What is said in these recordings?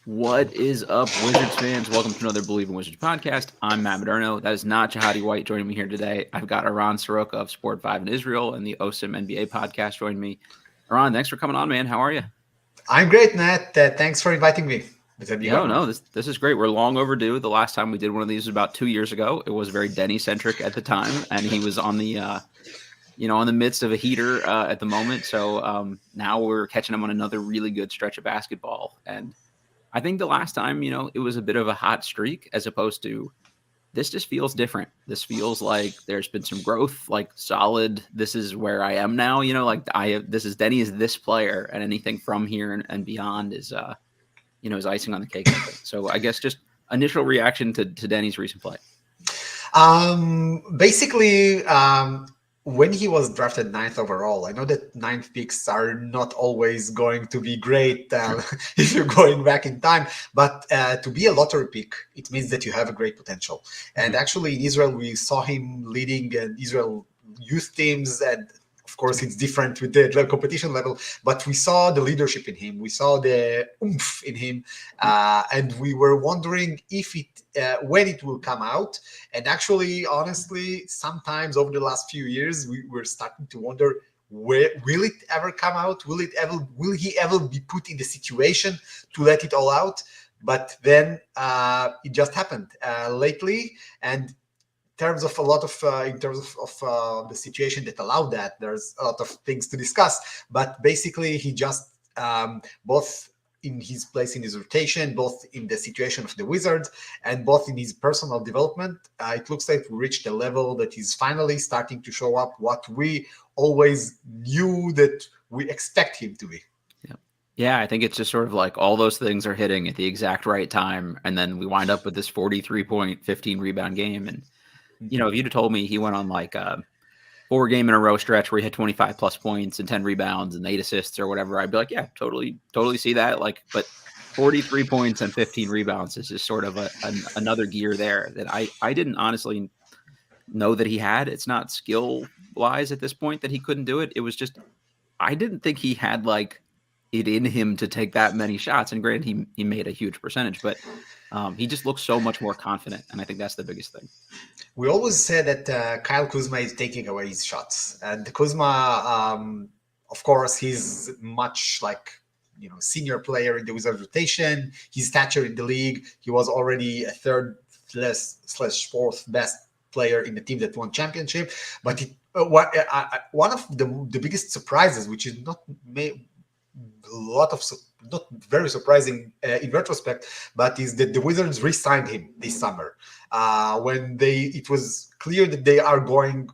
What is up, Wizards fans? Welcome to another Believe in Wizards podcast. I'm Matt Moderno. That is not Jahadi White joining me here today. I've got Eran Soroka of Sport5 in Israel and the Osim NBA Podcast joining me. Eran, thanks for coming on, man. How are you? I'm great, Matt. Thanks for inviting me. It's a big Yeah, honor. no, this is great. We're long overdue. The last time we did one of these was about 2 years ago. It was very Deni centric at the time, and he was on the in the midst of a heater at the moment. So now we're catching him on another really good stretch of basketball. And I think the last time, it was a bit of a hot streak as opposed to this just feels different. This feels like there's been some growth, like solid. This is where I am now, this is Deni is this player, and anything from here and beyond is is icing on the cake. I think. So I guess just initial reaction to Deni's recent play. Basically, when he was drafted ninth overall, I know that ninth picks are not always going to be great if you're going back in time, but to be a lottery pick, it means that you have a great potential. And actually, in Israel, we saw him leading Israel youth teams, and of course, it's different with the competition level, but we saw the leadership in him. We saw the oomph in him, and we were wondering if when it will come out. And actually, honestly, sometimes over the last few years, we were starting to wonder, where will it ever come out? Will he ever be put in the situation to let it all out? But then it just happened lately, and in terms of the situation that allowed that, there's a lot of things to discuss. But basically, he just both in his place in his rotation, both in the situation of the Wizards, and both in his personal development, it looks like we reached a level that he's finally starting to show up what we always knew that we expect him to be. Yeah, I think it's just sort of like all those things are hitting at the exact right time, and then we wind up with this 43-point, 15 rebound game. And if you'd have told me he went on like a 4-game in a row stretch where he had 25 plus points and 10 rebounds and 8 assists or whatever, I'd be like, yeah, totally see that. But 43 points and 15 rebounds is just sort of another gear there that I didn't honestly know that he had. It's not skill wise at this point that he couldn't do it. It was just, I didn't think he had like it in him to take that many shots. And granted, he made a huge percentage, but he just looks so much more confident. And I think that's the biggest thing. We always say that Kyle Kuzma is taking away his shots, and Kuzma, of course, he's much like senior player in the Wizards rotation. His stature in the league, he was already a third / fourth best player in the team that won championship. But one of the biggest surprises, which is not very surprising in retrospect, but is that the Wizards re-signed him this summer when it was clear that they are going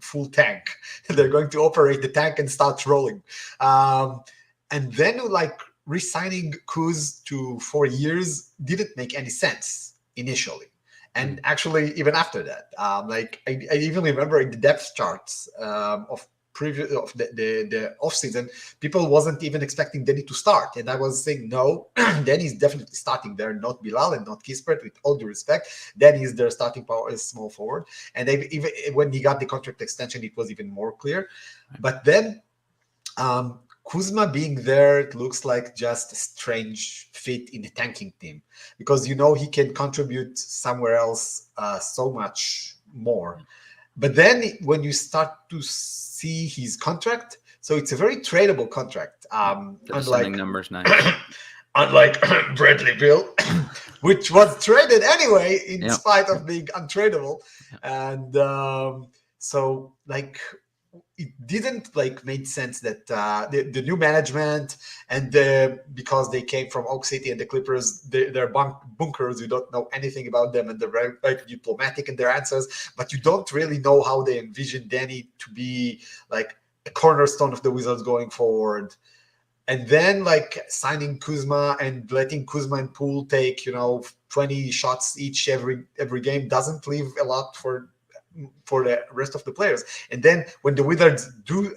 full tank. They're going to operate the tank and start rolling. And then re-signing Kuz to 4 years didn't make any sense initially. And actually, even after that, I even remember in the depth charts of the off season, people wasn't even expecting Deni to start, and I was saying no, Deni is definitely starting there, not Bilal and not Kispert. With all due respect, Deni is their starting power as small forward, and even when he got the contract extension, it was even more clear. But then Kuzma being there, it looks like just a strange fit in the tanking team, because he can contribute somewhere else so much more. But then when you start to see his contract, so it's a very tradable contract. Unlike numbers nice. Unlike Bradley Beal, which was traded anyway in spite of being untradeable. And so it didn't made sense that the new management and because they came from Oak City and the Clippers, they're bunkers. You don't know anything about them, and they're very diplomatic in their answers, but you don't really know how they envision Deni to be like a cornerstone of the Wizards going forward. And then signing Kuzma and letting Kuzma and Poole take 20 shots each every game doesn't leave a lot for the rest of the players. And then when the Wizards do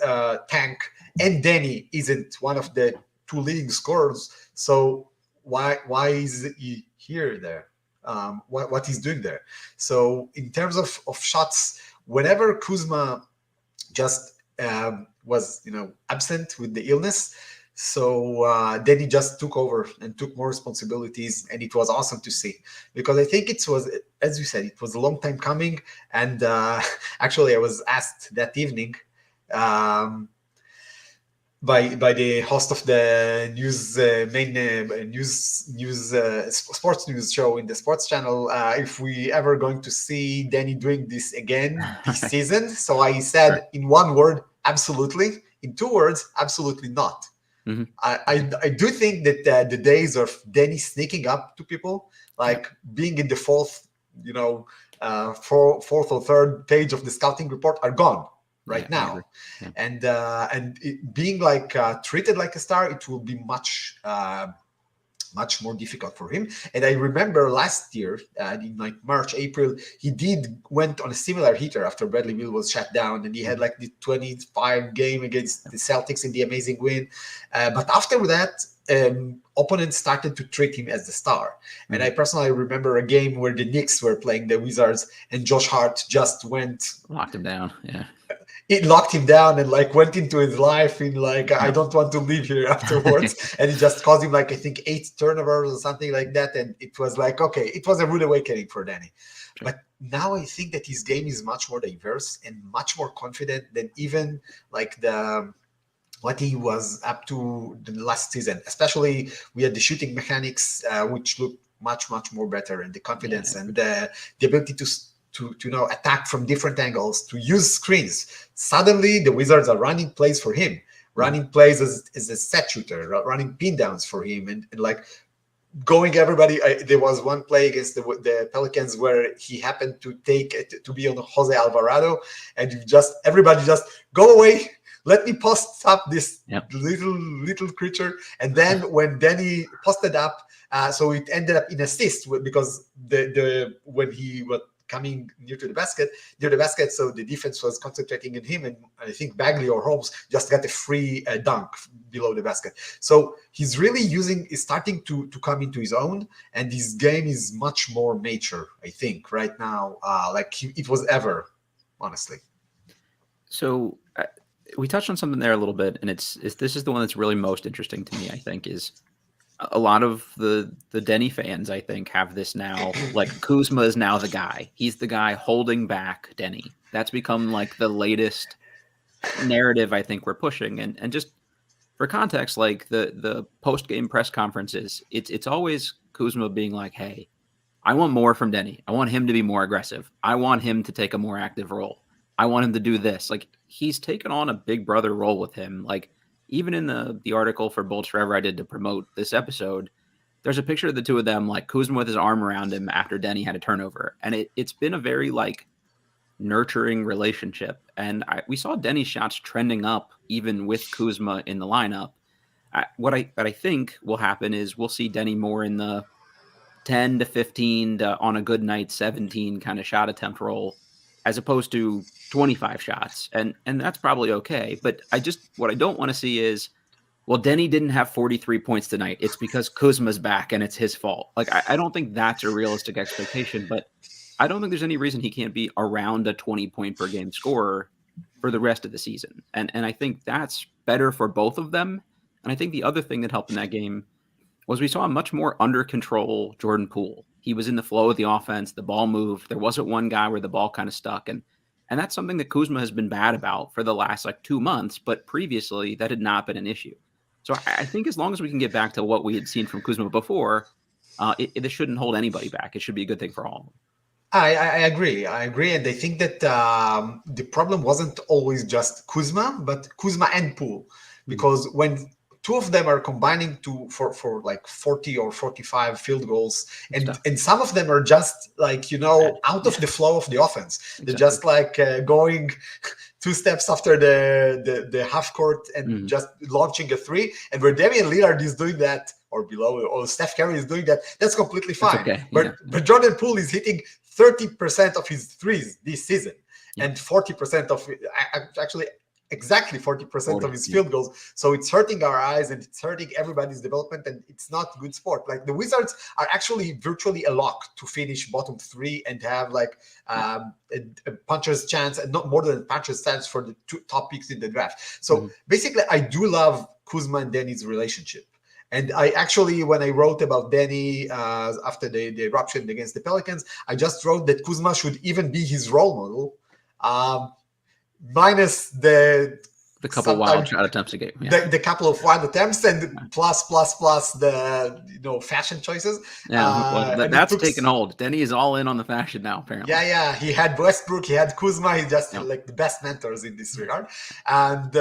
tank, and Deni isn't one of the 2 leading scorers, so why is he there? What he's doing there? So in terms of shots, whenever Kuzma just was absent with the illness, So then he just took over and took more responsibilities, and it was awesome to see, because I think it was, as you said, it was a long time coming. And actually, I was asked that evening by the host of the news main sports news show in the sports channel, if we ever going to see Deni doing this again this season. So I said in one word, absolutely. In two words, absolutely not. Mm-hmm. I do think that the days of Deni sneaking up to people, like being in the fourth or third page of the scouting report, are gone right now. And being like treated like a star, it will be much more difficult for him. And I remember last year, in like March, April, he went on a similar heater after Bradley Beal was shut down, and he had like the 25 game against the Celtics in the amazing win. But after that, opponents started to treat him as the star. And I personally remember a game where the Knicks were playing the Wizards, and Josh Hart just locked him down. Yeah. It locked him down and like went into his life in like, I don't want to leave here afterwards. And it just caused him like, I think 8 turnovers or something like that. And it was like, okay, it was a rude awakening for Deni. Sure. But now I think that his game is much more diverse and much more confident than even like what he was up to the last season. Especially we had the shooting mechanics, which looked much more better, and the confidence and the ability to attack from different angles, to use screens. Suddenly, the Wizards are running plays for him, running plays as a set shooter, running pin downs for him, and like going everybody. There was one play against the Pelicans where he happened to be on Jose Alvarado, and everybody just go away. Let me post up this little creature. And then when Deni posted up, so it ended up in assist because when he was coming near the basket, so the defense was concentrating on him, and I think Bagley or Holmes just got a free dunk below the basket. So he's really starting to come into his own, and his game is much more mature, I think, right now, like it was ever, honestly. So we touched on something there a little bit, and this is the one that's really most interesting to me, I think, is a lot of the Deni fans, I think, have this now. Like, Kuzma is now the guy. He's the guy holding back Deni. That's become like the latest narrative I think we're pushing. And just for context, like the post-game press conferences, it's always Kuzma being like, hey, I want more from Deni. I want him to be more aggressive. I want him to take a more active role. I want him to do this. Like, he's taken on a big brother role with him. Like, even in the article for Bulls Forever I did to promote this episode, there's a picture of the two of them, like Kuzma with his arm around him after Deni had a turnover. And it's been a very like nurturing relationship. And we saw Deni's shots trending up even with Kuzma in the lineup. What I think will happen is we'll see Deni more in the 10 to 15 to, on a good night, 17 kind of shot attempt role, as opposed to 25 shots. And that's probably okay. But what I don't want to see is, well, Deni didn't have 43 points tonight. It's because Kuzma's back and it's his fault. Like, I don't think that's a realistic expectation, but I don't think there's any reason he can't be around a 20-point per game scorer for the rest of the season. And I think that's better for both of them. And I think the other thing that helped in that game was we saw a much more under control Jordan Poole. He was in the flow of the offense. The ball moved. There wasn't one guy where the ball kind of stuck. And that's something that Kuzma has been bad about for the last 2 months. But previously, that had not been an issue. So I think as long as we can get back to what we had seen from Kuzma before, this shouldn't hold anybody back. It should be a good thing for all of them. I agree. And I think that the problem wasn't always just Kuzma, but Kuzma and Poole. Because when two of them are combining for like 40 or 45 field goals, and some of them are just like, out of the flow of the offense. Exactly. They're just like going 2 steps after the half court and just launching a 3. And where Damian Lillard is doing that, or below, or Steph Curry is doing that, that's completely fine. Okay. But Jordan Poole is hitting 30% of his threes this season, and 40% of actually exactly 40% of his field goals. So it's hurting our eyes and it's hurting everybody's development, and it's not good sport. Like the Wizards are actually virtually a lock to finish bottom 3 and have like a puncher's chance, and not more than a puncher's chance for the 2 top picks in the draft. So basically, I do love Kuzma and Deni's relationship. And I actually, when I wrote about Deni after the eruption against the Pelicans, I just wrote that Kuzma should even be his role model. Minus the couple wild shot attempts a game, the couple of wild attempts, and plus the fashion choices. That's taken hold. Deni is all in on the fashion now, apparently. Yeah. He had Westbrook, he had Kuzma. He just like the best mentors in this regard. And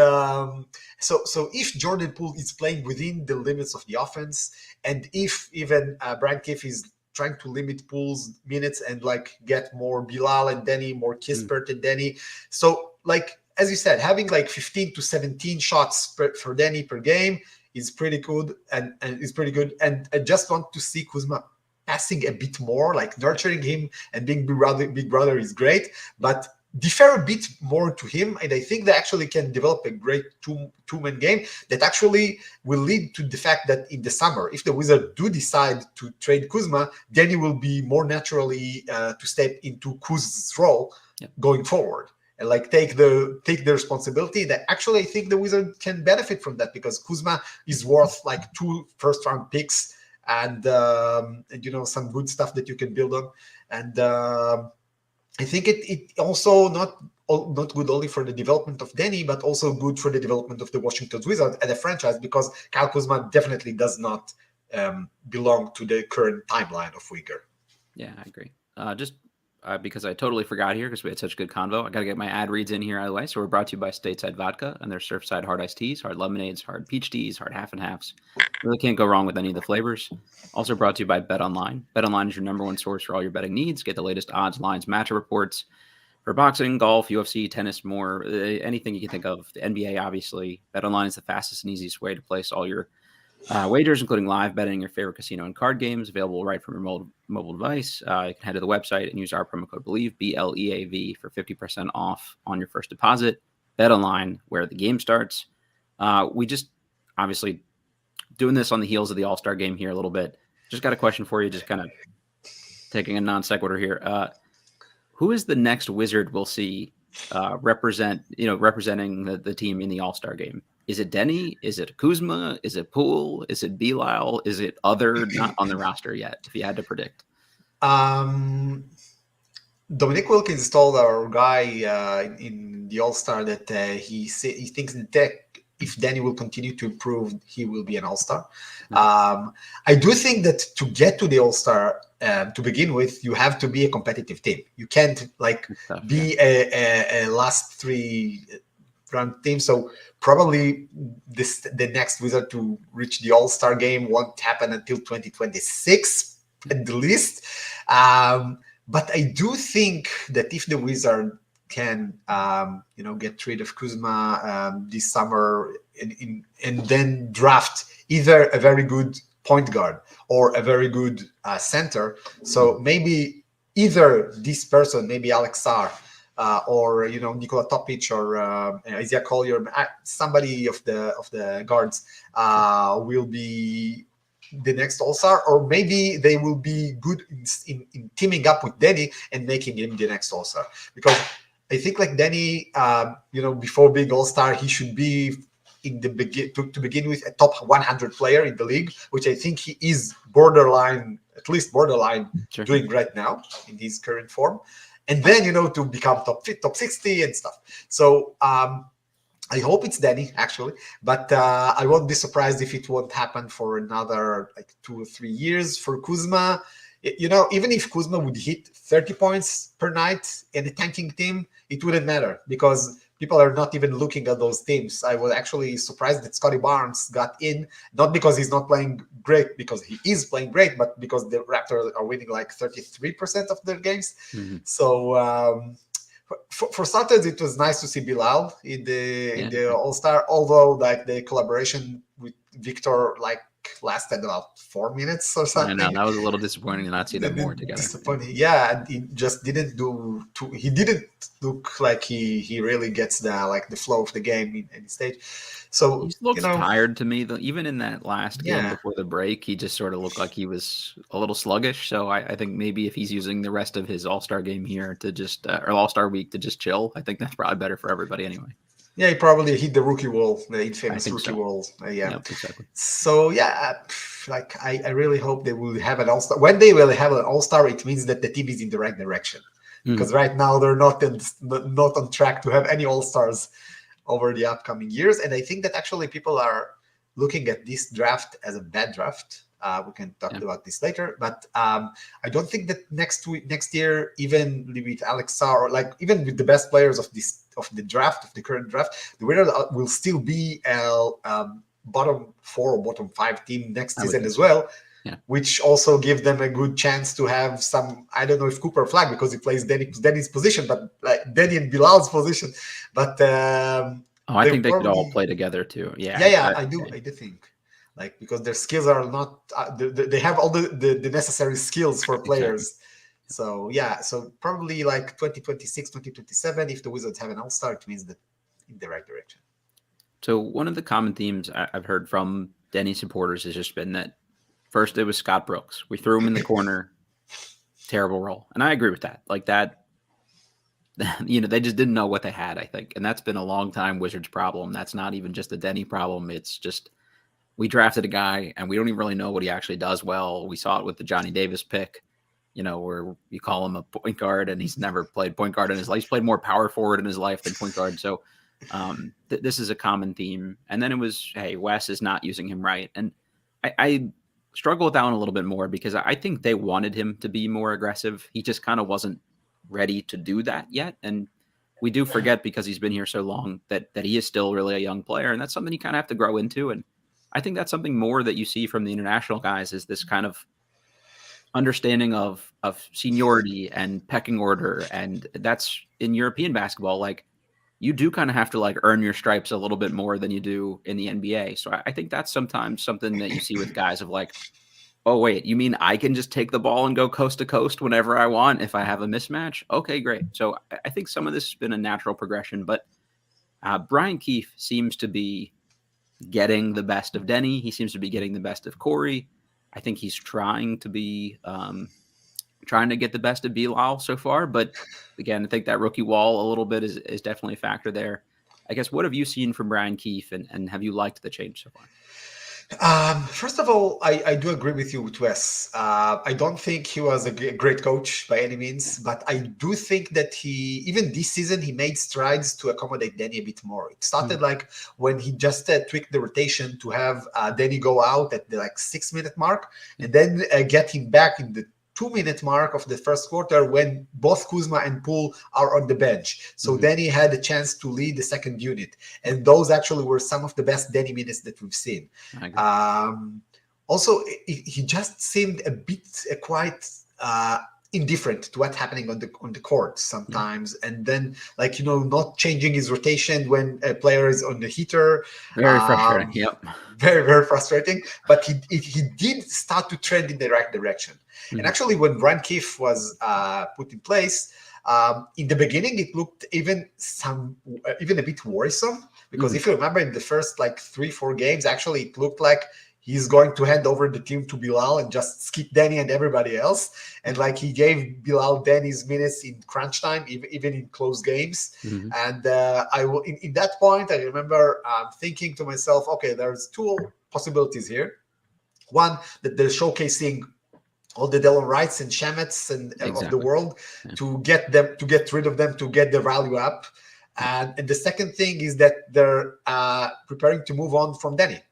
so if Jordan Poole is playing within the limits of the offense, and if even Brian Keefe is trying to limit Poole's minutes and like get more Bilal and Deni, more Kispert and Deni. So like, as you said, having like 15 to 17 shots for Deni per game is pretty good and is pretty good. And I just want to see Kuzma passing a bit more, like nurturing him and being big brother is great, but defer a bit more to him. And I think they actually can develop a great two-man game that actually will lead to the fact that in the summer, if the Wizards do decide to trade Kuzma, Deni will be more naturally to step into Kuz's role going forward. And like take the responsibility. That actually I think the Wizards can benefit from that, because Kuzma is worth like 2 first-round picks and some good stuff that you can build on. And I think it also not good only for the development of Deni, but also good for the development of the Washington Wizards as a franchise, because Kyle Kuzma definitely does not belong to the current timeline of Uyghur. Yeah, I agree. Because I totally forgot here because we had such good convo. I got to get my ad reads in here out of the way. So we're brought to you by Stateside Vodka and their Surfside hard iced teas, hard lemonades, hard peach teas, hard half and halves. Really can't go wrong with any of the flavors. Also brought to you by BetOnline. BetOnline is your number one source for all your betting needs. Get the latest odds, lines, matchup reports for boxing, golf, UFC, tennis, more, anything you can think of. The NBA, obviously. BetOnline is the fastest and easiest way to place all your wagers, including live betting, your favorite casino and card games, available right from your mobile device. You can head to the website and use our promo code BELIEVE, BLEAV, for 50% off on your first deposit. BetOnline, where the game starts. We just, obviously, doing this on the heels of the All-Star game here a little bit. Just got a question for you, just kind of taking a non-sequitur here. Who is the next Wizard we'll see representing the team in the All-Star game? Is it Deni? Is it Kuzma? Is it Poole? Is it Bilal? Is it other not on the roster yet, if you had to predict? Dominic Wilkins told our guy in the All-Star that he thinks that if Deni will continue to improve, he will be an All-Star. I do think that to get to the All-Star, to begin with, you have to be a competitive team. You can't be a last 3 round team. So probably the next Wizard to reach the All-Star game won't happen until 2026 at the least. But I do think that if the Wizard can get rid of Kuzma this summer and then draft either a very good point guard or a very good center, so maybe either this person, maybe Alex Sarr, or Nikola Topic or Isaiah Collier, somebody of the guards will be the next All-Star, or maybe they will be good in teaming up with Deni and making him the next All-Star. Because I think like Deni, before being All-Star, he should be in the to begin with a top 100 player in the league, which I think he is at least borderline Sure. doing right now in his current form. And then, to become top 60 and stuff. So I hope it's Deni, actually. But I won't be surprised if it won't happen for another 2 or 3 years. For Kuzma, even if Kuzma would hit 30 points per night in a tanking team, it wouldn't matter because people are not even looking at those teams. I was actually surprised that Scotty Barnes got in, not because he's not playing great, because he is playing great, but because the Raptors are winning 33% of their games. Mm-hmm. So for starters, it was nice to see Bilal in the All-Star, although the collaboration with Victor lasted about 4 minutes or I know something. that was a little disappointing to not see them more together. Disappointing, yeah. And he just didn't do. He didn't look like he really gets the flow of the game in any stage. So He looks tired to me, though. Even in that last game yeah. before the break, he just sort of looked like he was a little sluggish. So I think maybe if he's using the rest of his All-Star game here to just or All-Star week to just chill, I think that's probably better for everybody anyway. Yeah, he probably hit the rookie wall, the infamous think rookie so. wall. Yeah, Yep, exactly. So yeah, I really hope they will have an all-star. When they will have an all-star, it means that the team is in the right direction. Because right now they're not on track to have any all-stars over the upcoming years. And I think that actually people are looking at this draft as a bad draft. We can talk about this later, but I don't think that next year, even with Alex Sarr, or like even with the best players of the current draft, the winner will still be a bottom 4 or bottom 5 team next season as well. Yeah. Which also give them a good chance to have some. I don't know if Cooper flag because he plays Deni's position, but like Deni and Bilal's position. But I think they could all play together too. Yeah, I do think. Like, because their skills are not, they have all the necessary skills for players. Exactly. So, yeah, so probably like 2026, 2027, if the Wizards have an all-star, it means that in the right direction. So one of the common themes I've heard from Deni supporters has just been that first it was Scott Brooks. We threw him in the corner, terrible role. And I agree with that. Like that, they just didn't know what they had, I think. And that's been a long time Wizards problem. That's not even just a Deni problem. It's just, we drafted a guy and we don't even really know what he actually does well. We saw it with the Johnny Davis pick, where you call him a point guard and he's never played point guard in his life. He's played more power forward in his life than point guard. So this is a common theme. And then it was, hey, Wes is not using him right. And I struggle with that one a little bit more because I think they wanted him to be more aggressive. He just kind of wasn't ready to do that yet. And we do forget, because he's been here so long, that he is still really a young player. And that's something you kind of have to grow into. And I think that's something more that you see from the international guys, is this kind of understanding of seniority and pecking order. And that's in European basketball. Like, you do kind of have to like earn your stripes a little bit more than you do in the NBA. So I think that's sometimes something that you see with guys of like, oh, wait, you mean I can just take the ball and go coast to coast whenever I want if I have a mismatch? Okay, great. So I think some of this has been a natural progression, but Brian Keefe seems to be getting the best of Deni. He seems to be getting the best of Corey. I think he's trying to get the best of Bilal so far. But again, I think that rookie wall a little bit is definitely a factor there. I guess, what have you seen from Brian Keefe, and have you liked the change so far? First of all, I do agree with you, with Wes. I don't think he was a great coach by any means, but I do think that even this season, he made strides to accommodate Deni a bit more. It started like when he just tweaked the rotation to have Deni go out at the 6-minute mark, and then get him back in the 2-minute mark of the first quarter when both Kuzma and Poole are on the bench. So Deni had a chance to lead the second unit. And those actually were some of the best Deni minutes that we've seen. Also, he just seemed a bit quite indifferent to what's happening on the court sometimes. And then not changing his rotation when a player is on the heater. Very frustrating. Yep. Very, very frustrating. But he did start to trend in the right direction. And actually, when Brian Keefe was put in place, in the beginning, it looked even a bit worrisome, because if you remember, in the first 3-4 games, actually, it looked like he's going to hand over the team to Bilal and just skip Deni and everybody else. And he gave Bilal Deni's minutes in crunch time, even in close games. And in that point, I remember thinking to myself, okay, there's 2 possibilities here. One, that they're showcasing all the Delon Wrights and Shamets and of the world to get rid of them, to get the value up. And the second thing is that they're preparing to move on from Deni.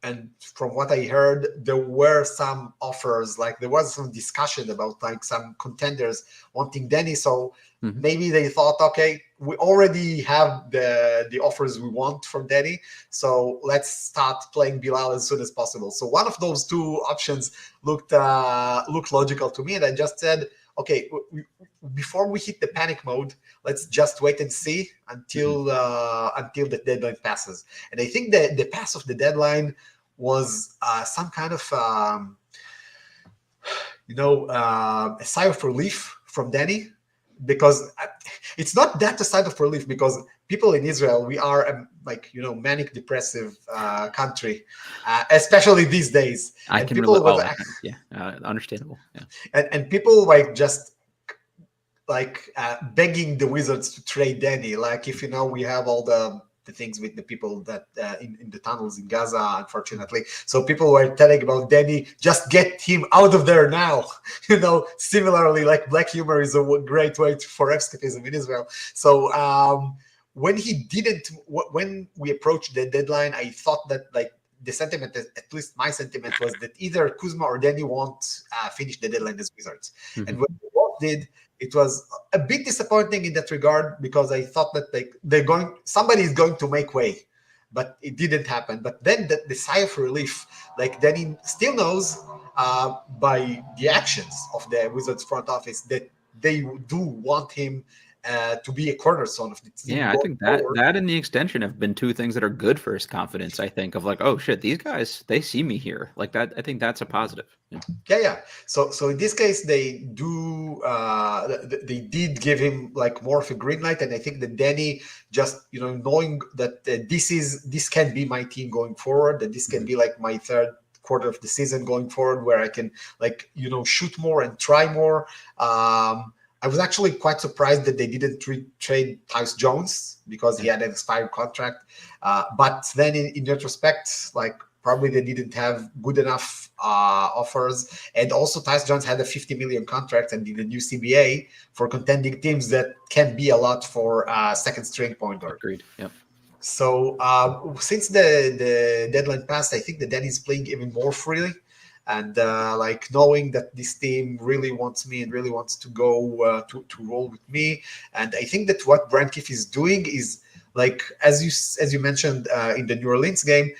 And from what I heard, there were some offers, there was some discussion about some contenders wanting Deni. So maybe they thought, okay, we already have the offers we want from Deni, so let's start playing Bilal as soon as possible. So one of those 2 options looked logical to me, and I just said, okay, before we hit the panic mode, let's just wait and see until the deadline passes. And I think that the pass of the deadline was some kind of a sigh of relief from Deni, because it's not that a sigh of relief, because people in Israel, we are manic depressive country, especially these days, I and can relate. people Oh, with understandable. Yeah. and people like just begging the Wizards to trade Deni. Like, if we have all the things with the people that in the tunnels in Gaza, unfortunately. So people were telling about Deni, just get him out of there now. Similarly, like, black humor is a great way for escapism in Israel. So when when we approached the deadline, I thought that, like, the sentiment, at least my sentiment, was that either Kuzma or Deni won't finish the deadline as Wizards. Mm-hmm. And when they both did, it was a bit disappointing in that regard, because I thought that, like, somebody is going to make way, but it didn't happen. But then the sigh of relief, like, then he still knows by the actions of the Wizards front office that they do want him to be a cornerstone of the team. Yeah, I think that and the extension have been two things that are good for his confidence. I think of, like, oh shit, these guys, they see me here, like that. I think that's a positive. Yeah. So in this case, they did give him, like, more of a green light, and I think that Deni, just knowing that this can be my team going forward, that this can be like my third quarter of the season going forward, where I can, like, shoot more and try more. I was actually quite surprised that they didn't trade Tyus Jones, because he had an expired contract. But then in retrospect, like, probably they didn't have good enough offers. And also, Tyus Jones had a $50 million contract, and in the new CBA for contending teams, that can be a lot for a second string point guard. Agreed. Yep. So since the deadline passed, I think that Deni's playing even more freely. And like, knowing that this team really wants me and really wants to go to roll with me. And I think that what Brian Keefe is doing is, like, as you mentioned in the New Orleans game,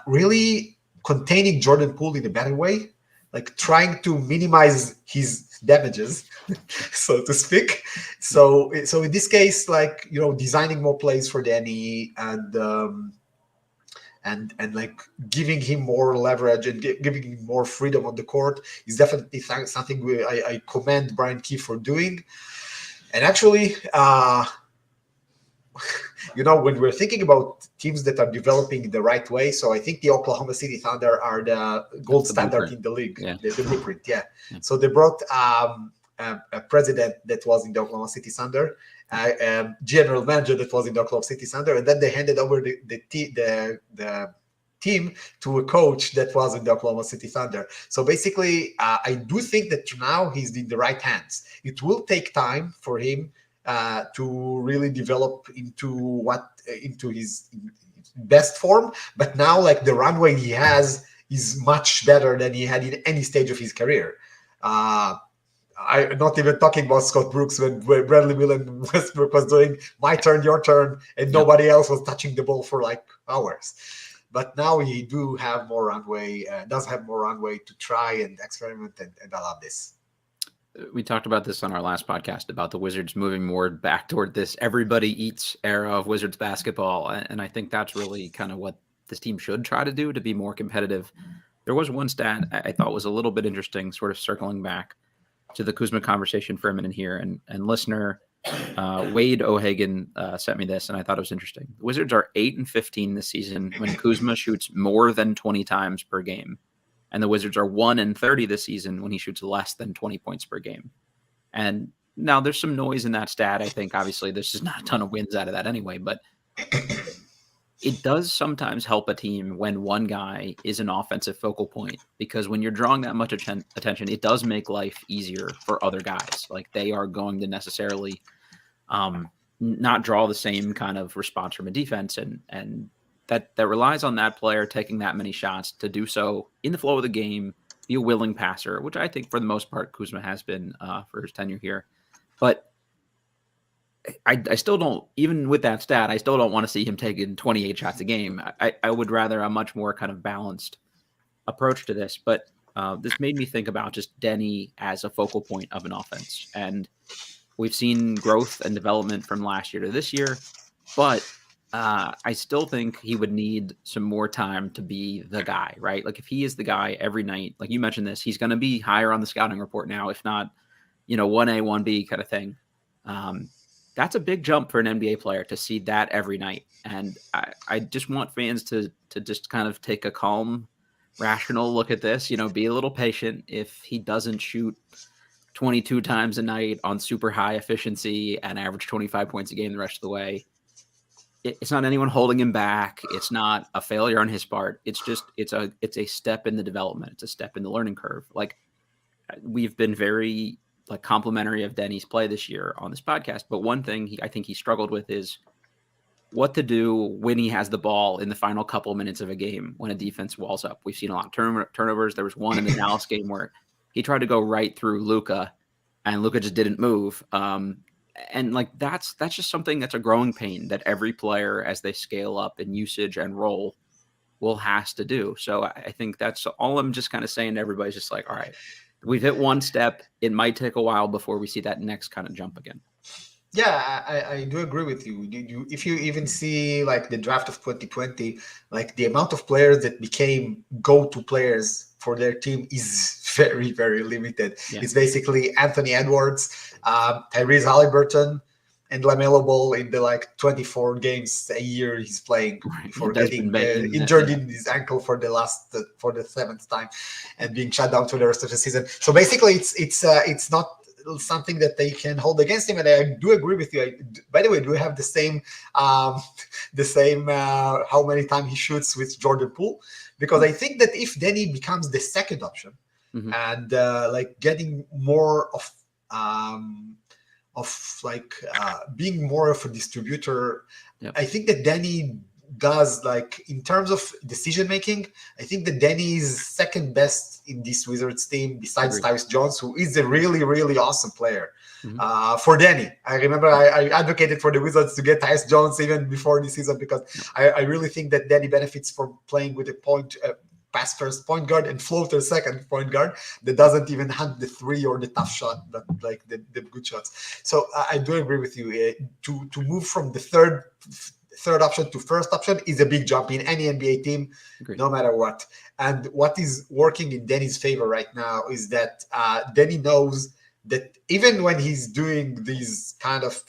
really containing Jordan Poole in a better way, like trying to minimize his damages, so to speak. So in this case, like, designing more plays for Deni, and like, giving him more leverage and giving him more freedom on the court is definitely something I commend Brian Keefe for doing. And actually, when we're thinking about teams that are developing the right way, so I think the Oklahoma City Thunder are the gold standard in the league, the blueprint. Yeah. So they brought a president that was in the Oklahoma City Thunder, general manager that was in the Oklahoma City Thunder, and then they handed over the team to a coach that was in the Oklahoma City Thunder. So basically, I do think that now he's in the right hands. It will take time for him to really develop into his best form, but now, like, the runway he has is much better than he had in any stage of his career. I'm not even talking about Scott Brooks, when Bradley Beal and Westbrook was doing my turn, your turn, and nobody else was touching the ball for, like, hours. But now he does have more runway to try and experiment, and I love this. We talked about this on our last podcast about the Wizards moving more back toward this everybody eats era of Wizards basketball. And I think that's really kind of what this team should try to do to be more competitive. There was one stat I thought was a little bit interesting, sort of circling back to the Kuzma conversation for a minute here. And listener Wade O'Hagan sent me this, and I thought it was interesting. The Wizards are 8-15 this season when Kuzma shoots more than 20 times per game. And the Wizards are 1-30 this season when he shoots less than 20 points per game. And now there's some noise in that stat. I think, obviously, there's just not a ton of wins out of that anyway, but it does sometimes help a team when one guy is an offensive focal point, because when you're drawing that much attention, it does make life easier for other guys. Like, they are going to necessarily not draw the same kind of response from a defense, and that relies on that player taking that many shots to do so in the flow of the game, be a willing passer, which I think for the most part Kuzma has been for his tenure here. But I still don't, even with that stat, I still don't want to see him taking 28 shots a game. I would rather a much more kind of balanced approach to this. But this made me think about just Deni as a focal point of an offense. And we've seen growth and development from last year to this year, but I still think he would need some more time to be the guy, right? Like if he is the guy every night, like you mentioned this, he's going to be higher on the scouting report now, if not, 1A, 1B kind of thing. That's a big jump for an NBA player to see that every night. And I just want fans to just kind of take a calm, rational look at this, be a little patient. If he doesn't shoot 22 times a night on super high efficiency and average 25 points a game the rest of the way, it's not anyone holding him back. It's not a failure on his part. It's just it's a step in the development. It's a step in the learning curve. Like we've been very complimentary of Deni's play this year on this podcast, but one thing I think he struggled with is what to do when he has the ball in the final couple minutes of a game when a defense walls up. We've seen a lot of turnovers. There was one in the Dallas game where he tried to go right through Luka, and Luka just didn't move. And that's just something that's a growing pain that every player, as they scale up in usage and role, will has to do. So I think that's all I'm just kind of saying to everybody's just like, all right, we've hit one step. It might take a while before we see that next kind of jump again. Yeah, I do agree with you. If you even see like the draft of 2020, like the amount of players that became go-to players for their team is very, very limited. Yeah. It's basically Anthony Edwards, Tyrese Halliburton, and LaMelo Ball in the 24 games a year he's playing before getting injured in his ankle for the seventh time and being shut down for the rest of the season. So basically, it's not something that they can hold against him, and I do agree with you. By the way, do we have the same how many times he shoots with Jordan Poole? Because I think that if Deni becomes the second option and getting more of being more of a distributor, I think that Deni does in terms of decision making. I think that Deni is second best in this Wizards team besides Tyus Jones, who is a really, really awesome player. For Deni, I remember I advocated for the Wizards to get Tyus Jones even before this season because I really think that Deni benefits from playing with a pass first point guard and floater second point guard that doesn't even hunt the three or the tough shot, but the good shots. So I do agree with you. To move from the third option to first option is a big jump in any NBA team. Agreed. No matter what. And what is working in Deni's favor right now is that Deni knows that even when he's doing these kind of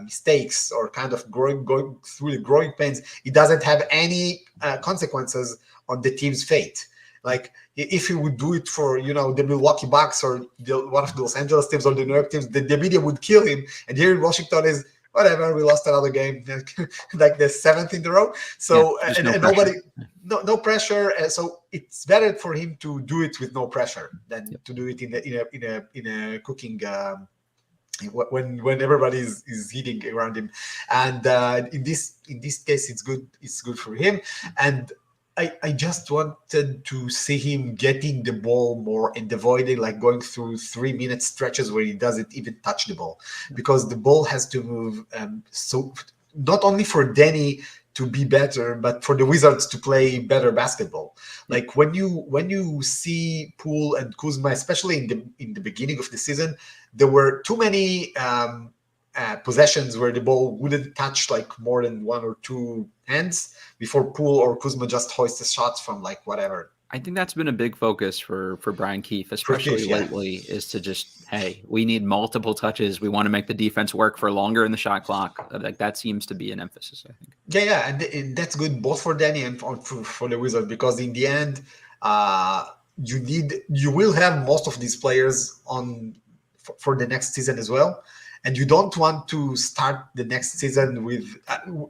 mistakes or kind of going through the growing pains, it doesn't have any consequences on the team's fate. Like if he would do it for the Milwaukee Bucks or one of the Los Angeles teams or the New York teams, the media would kill him. And here in Washington is whatever, we lost another game, like the seventh in a row. So and nobody, no pressure. So it's better for him to do it with no pressure than to do it in a cooking. When everybody is hitting around him, and in this case, it's good for him. And I just wanted to see him getting the ball more and avoiding going through 3-minute stretches where he doesn't even touch the ball, because the ball has to move. So not only for Deni to be better, but for the Wizards to play better basketball. Like when you see Poole and Kuzma, especially in the beginning of the season, there were too many possessions where the ball wouldn't touch more than one or two hands before Poole or Kuzma just hoist the shots from whatever. I think that's been a big focus for Brian Keefe, especially lately, is to just, hey, we need multiple touches. We want to make the defense work for longer in the shot clock. That seems to be an emphasis, I think. Yeah, and that's good both for Deni and for the Wizards, because in the end, you will have most of these players on for the next season as well. And you don't want to start the next season with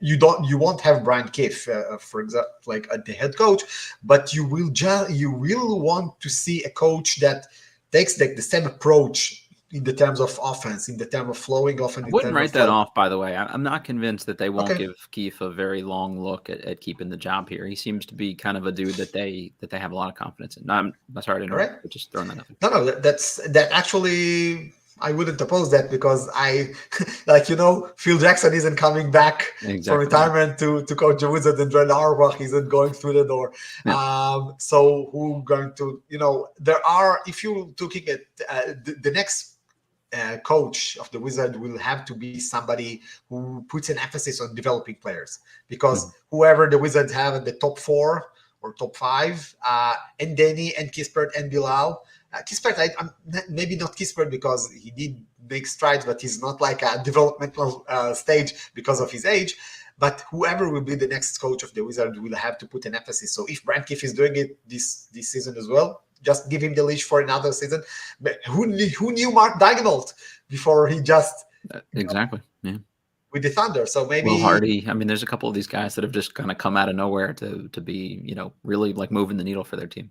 you won't have Brian Keefe, for example, the head coach, but you will want to see a coach that takes the same approach in the terms of offense, in the terms of flowing offense. I wouldn't write that off, by the way. I'm not convinced that they won't give Keefe a very long look at keeping the job here. He seems to be kind of a dude that they have a lot of confidence in. I'm sorry to interrupt, but just throwing that up. No, that actually. I wouldn't oppose that, because Phil Jackson isn't coming back from retirement to coach the Wizards, and Jordan Auerbach isn't going through the door. Yeah. So who going to, there are, if you're looking at the next coach of the Wizard will have to be somebody who puts an emphasis on developing players, because whoever the Wizards have at the top 4 or top 5, and Deni and Kispert and Bilal. Kispert, I'm maybe not Kispert because he did make strides, but he's not like a developmental stage because of his age. But whoever will be the next coach of the Wizards will have to put an emphasis. So if Brian Keefe is doing it this season as well, just give him the leash for another season. But who knew Mark Daigneault before he just exactly with the Thunder? So maybe Will Hardy. I mean, there's a couple of these guys that have just kind of come out of nowhere to be really like moving the needle for their team.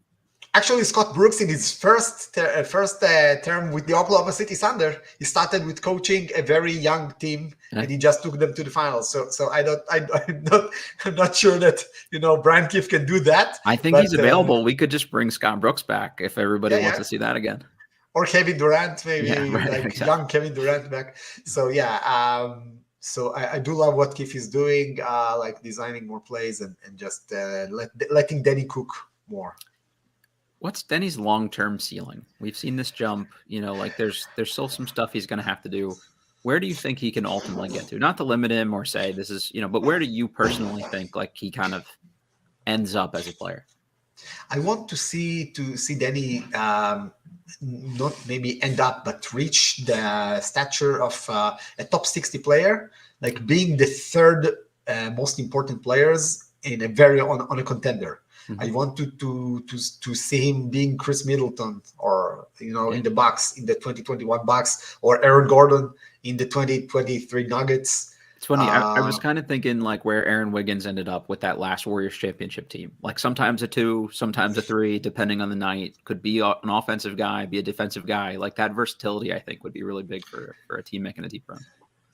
Actually, Scott Brooks, in his first term with the Oklahoma City Thunder, he started with coaching a very young team, and he just took them to the finals. So I'm not sure that Brian Keefe can do that. I think he's available. We could just bring Scott Brooks back if everybody wants to see that again. Or Kevin Durant, maybe exactly. Young Kevin Durant back. So so I do love what Keefe is doing, like designing more plays and just letting Deni cook more. What's Deni's long-term ceiling? We've seen this jump, like there's still some stuff he's going to have to do. Where do you think he can ultimately get to? Not to limit him or say this is, but where do you personally think like he kind of ends up as a player? I want to see Deni not maybe end up, but reach the stature of a top 60 player, like being the third most important players in on a contender. I want to see him being Chris Middleton, or in the Bucks, in the 2021 Bucks, or Aaron Gordon in the 2023 Nuggets. It's funny. I was kind of thinking like where Aaron Wiggins ended up with that last Warriors championship team. Like sometimes a 2, sometimes a 3, depending on the night. Could be an offensive guy, be a defensive guy. Like that versatility, I think, would be really big for a team making a deep run.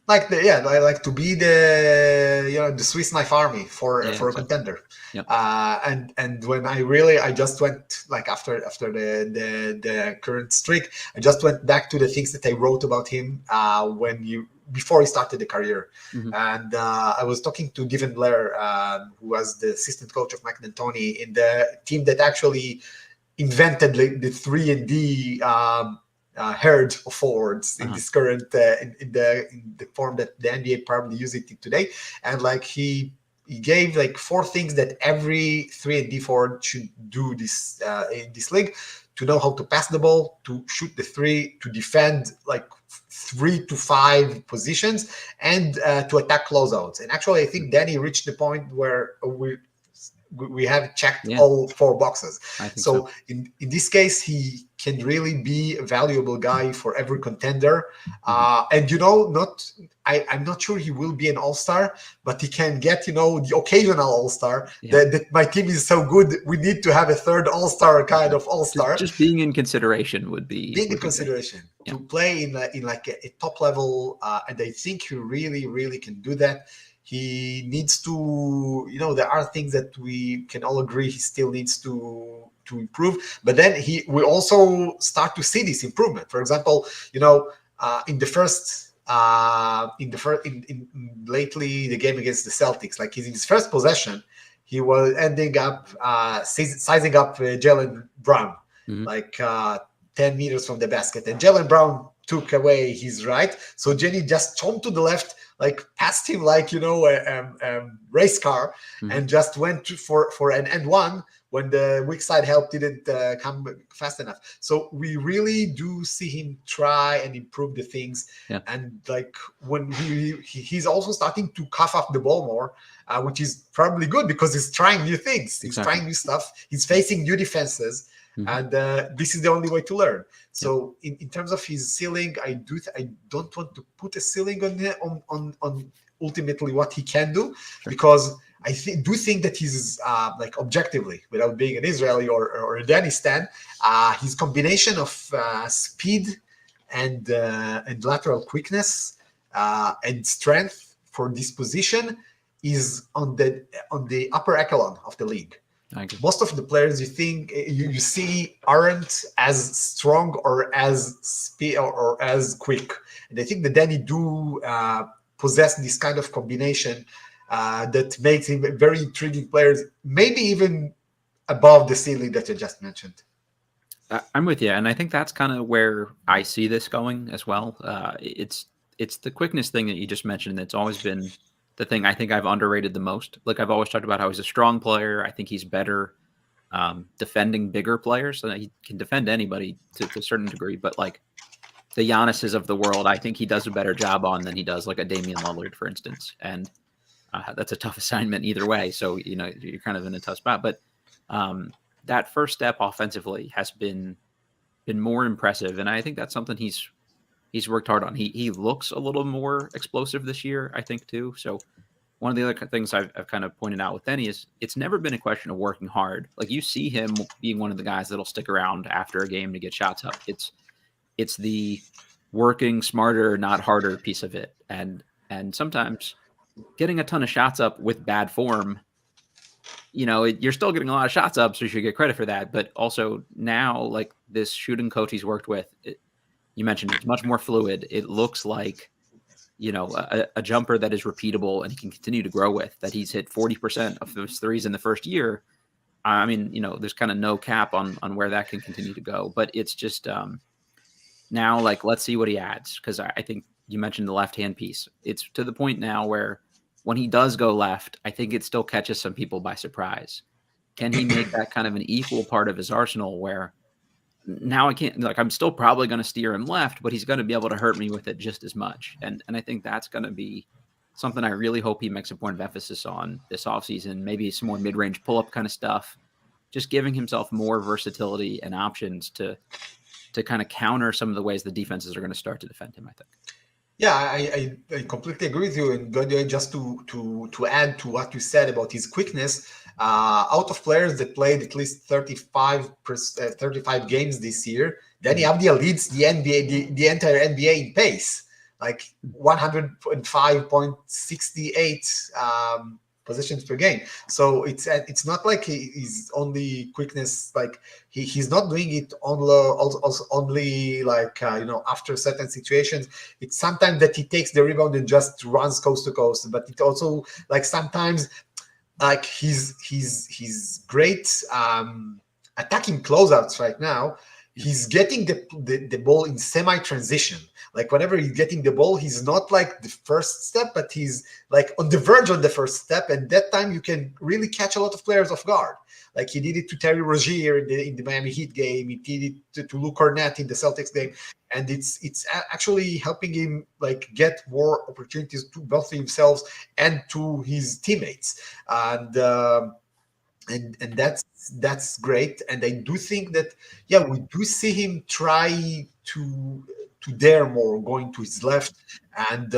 Like I like to be the Swiss knife army for a contender. Yep. And when I just went like after the current streak, I just went back to the things that I wrote about him before he started the career. And I was talking to Devin Blair, who was the assistant coach of Mike D'Antoni in the team that actually invented the 3-and-D herd of forwards in this current in the form that the NBA probably use it today. And like he gave like 4 things that every 3-and-D forward should do this in this league: to know how to pass the ball, to shoot the 3, to defend like 3 to 5 positions, and to attack closeouts. And actually, I think Deni reached the point where we have checked all 4 boxes. So in this case, he can really be a valuable guy for every contender. And I'm not sure he will be an all-star, but he can get the occasional all-star. That my team is so good, we need to have a third all-star kind of all-star. Just being in consideration would be consideration to play in like a top level, and I think he really, really can do that. He needs to, there are things that we can all agree he still needs to improve. But then we also start to see this improvement. For example, in lately the game against the Celtics, like in his first possession, he was ending up sizing up Jaylen Brown, like 10 meters from the basket, and Jaylen Brown took away his right. So Jenny just chomped to the left, like passed him like a race car, and just went for an end one when the weak side help didn't come fast enough. So we really do see him try and improve the things, and like when he's also starting to cough up the ball more, which is probably good because he's trying new things, he's trying new stuff, he's facing new defenses. And this is the only way to learn. So in terms of his ceiling, I don't want to put a ceiling on ultimately what he can do, because I do think that he's like objectively, without being an Israeli or a Deni stan, his combination of speed and lateral quickness and strength for this position is on the upper echelon of the league. Most of the players you see aren't as strong or as speed or as quick, and I think the Deni do possess this kind of combination that makes him a very intriguing player, maybe even above the ceiling that you just mentioned. I'm with you, and I think that's kind of where I see this going as well. It's the quickness thing that you just mentioned that's always been the thing I think I've underrated the most. Like I've always talked about how he's a strong player. I think he's better defending bigger players. So he can defend anybody to a certain degree, but like the Giannis's of the world, I think he does a better job on than he does like a Damian Lillard, for instance. And that's a tough assignment either way. So you're kind of in a tough spot. But that first step offensively has been more impressive, and I think that's something he's worked hard on. He looks a little more explosive this year, I think too. So one of the other things I've kind of pointed out with Deni is it's never been a question of working hard. Like you see him being one of the guys that'll stick around after a game to get shots up. It's the working smarter, not harder piece of it, and sometimes getting a ton of shots up with bad form. You're still getting a lot of shots up, so you should get credit for that. But also now, like this shooting coach he's worked with, you mentioned it's much more fluid. It looks like, a jumper that is repeatable and he can continue to grow with, that he's hit 40% of those threes in the first year. I mean, there's kind of no cap on where that can continue to go. But it's just now, like, let's see what he adds. Because I think you mentioned the left-hand piece. It's to the point now where when he does go left, I think it still catches some people by surprise. Can he make that kind of an equal part of his arsenal where now I can't, like, I'm still probably going to steer him left, but he's going to be able to hurt me with it just as much. And I think that's going to be something I really hope he makes a point of emphasis on this offseason, maybe some more mid-range pull-up kind of stuff, just giving himself more versatility and options to kind of counter some of the ways the defenses are going to start to defend him, I think. Yeah, I completely agree with you. And just to add to what you said about his quickness, out of players that played at least 35 games this year, Deni Avdija leads the NBA, the entire NBA in pace, like 105.68 possessions per game. So it's not like he's only quickness. Like he's not doing it only like after certain situations. It's sometimes that he takes the rebound and just runs coast to coast. But it also, like, sometimes, like, he's great attacking closeouts right now. He's getting the ball in semi-transition. Like whenever he's getting the ball, he's not like the first step, but he's like on the verge of the first step. And that time you can really catch a lot of players off guard. Like he did it to Terry Rozier in the Miami Heat game. He did it to Luke Cornett in the Celtics game. And it's actually helping him like get more opportunities to both himself and to his teammates. And that's great. And I do think that, yeah, we do see him try to dare more, going to his left. And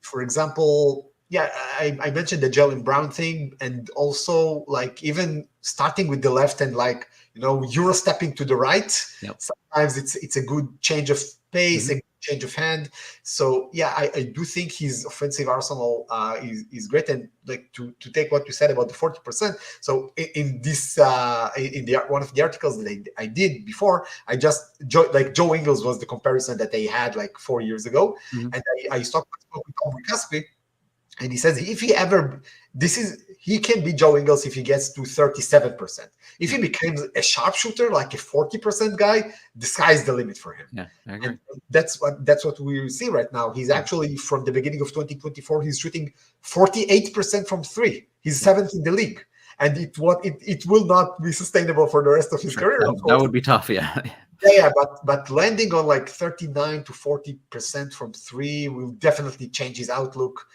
for example, yeah, I mentioned the Jaylen Brown thing, and also like even starting with the left and like Euro stepping to the right. Yep. Sometimes it's a good change of pace, a change of hand. So yeah, I do think his offensive arsenal is great. And like to take what you said about the 40%. So in this in the one of the articles that I did before, I just Joe Ingles was the comparison that they had like 4 years ago, and I spoke with Tom Caspi. And he says if he ever, he can be Joe Ingles if he gets to 37%. If he becomes a sharpshooter, like a 40% guy, the sky's the limit for him. Yeah, I agree. And that's what we see right now. He's actually, from the beginning of 2024, he's shooting 48% from three. He's seventh in the league. And it will not be sustainable for the rest of his career. That would be tough, yeah. Yeah, but landing on like 39 to 40% from three will definitely change his outlook.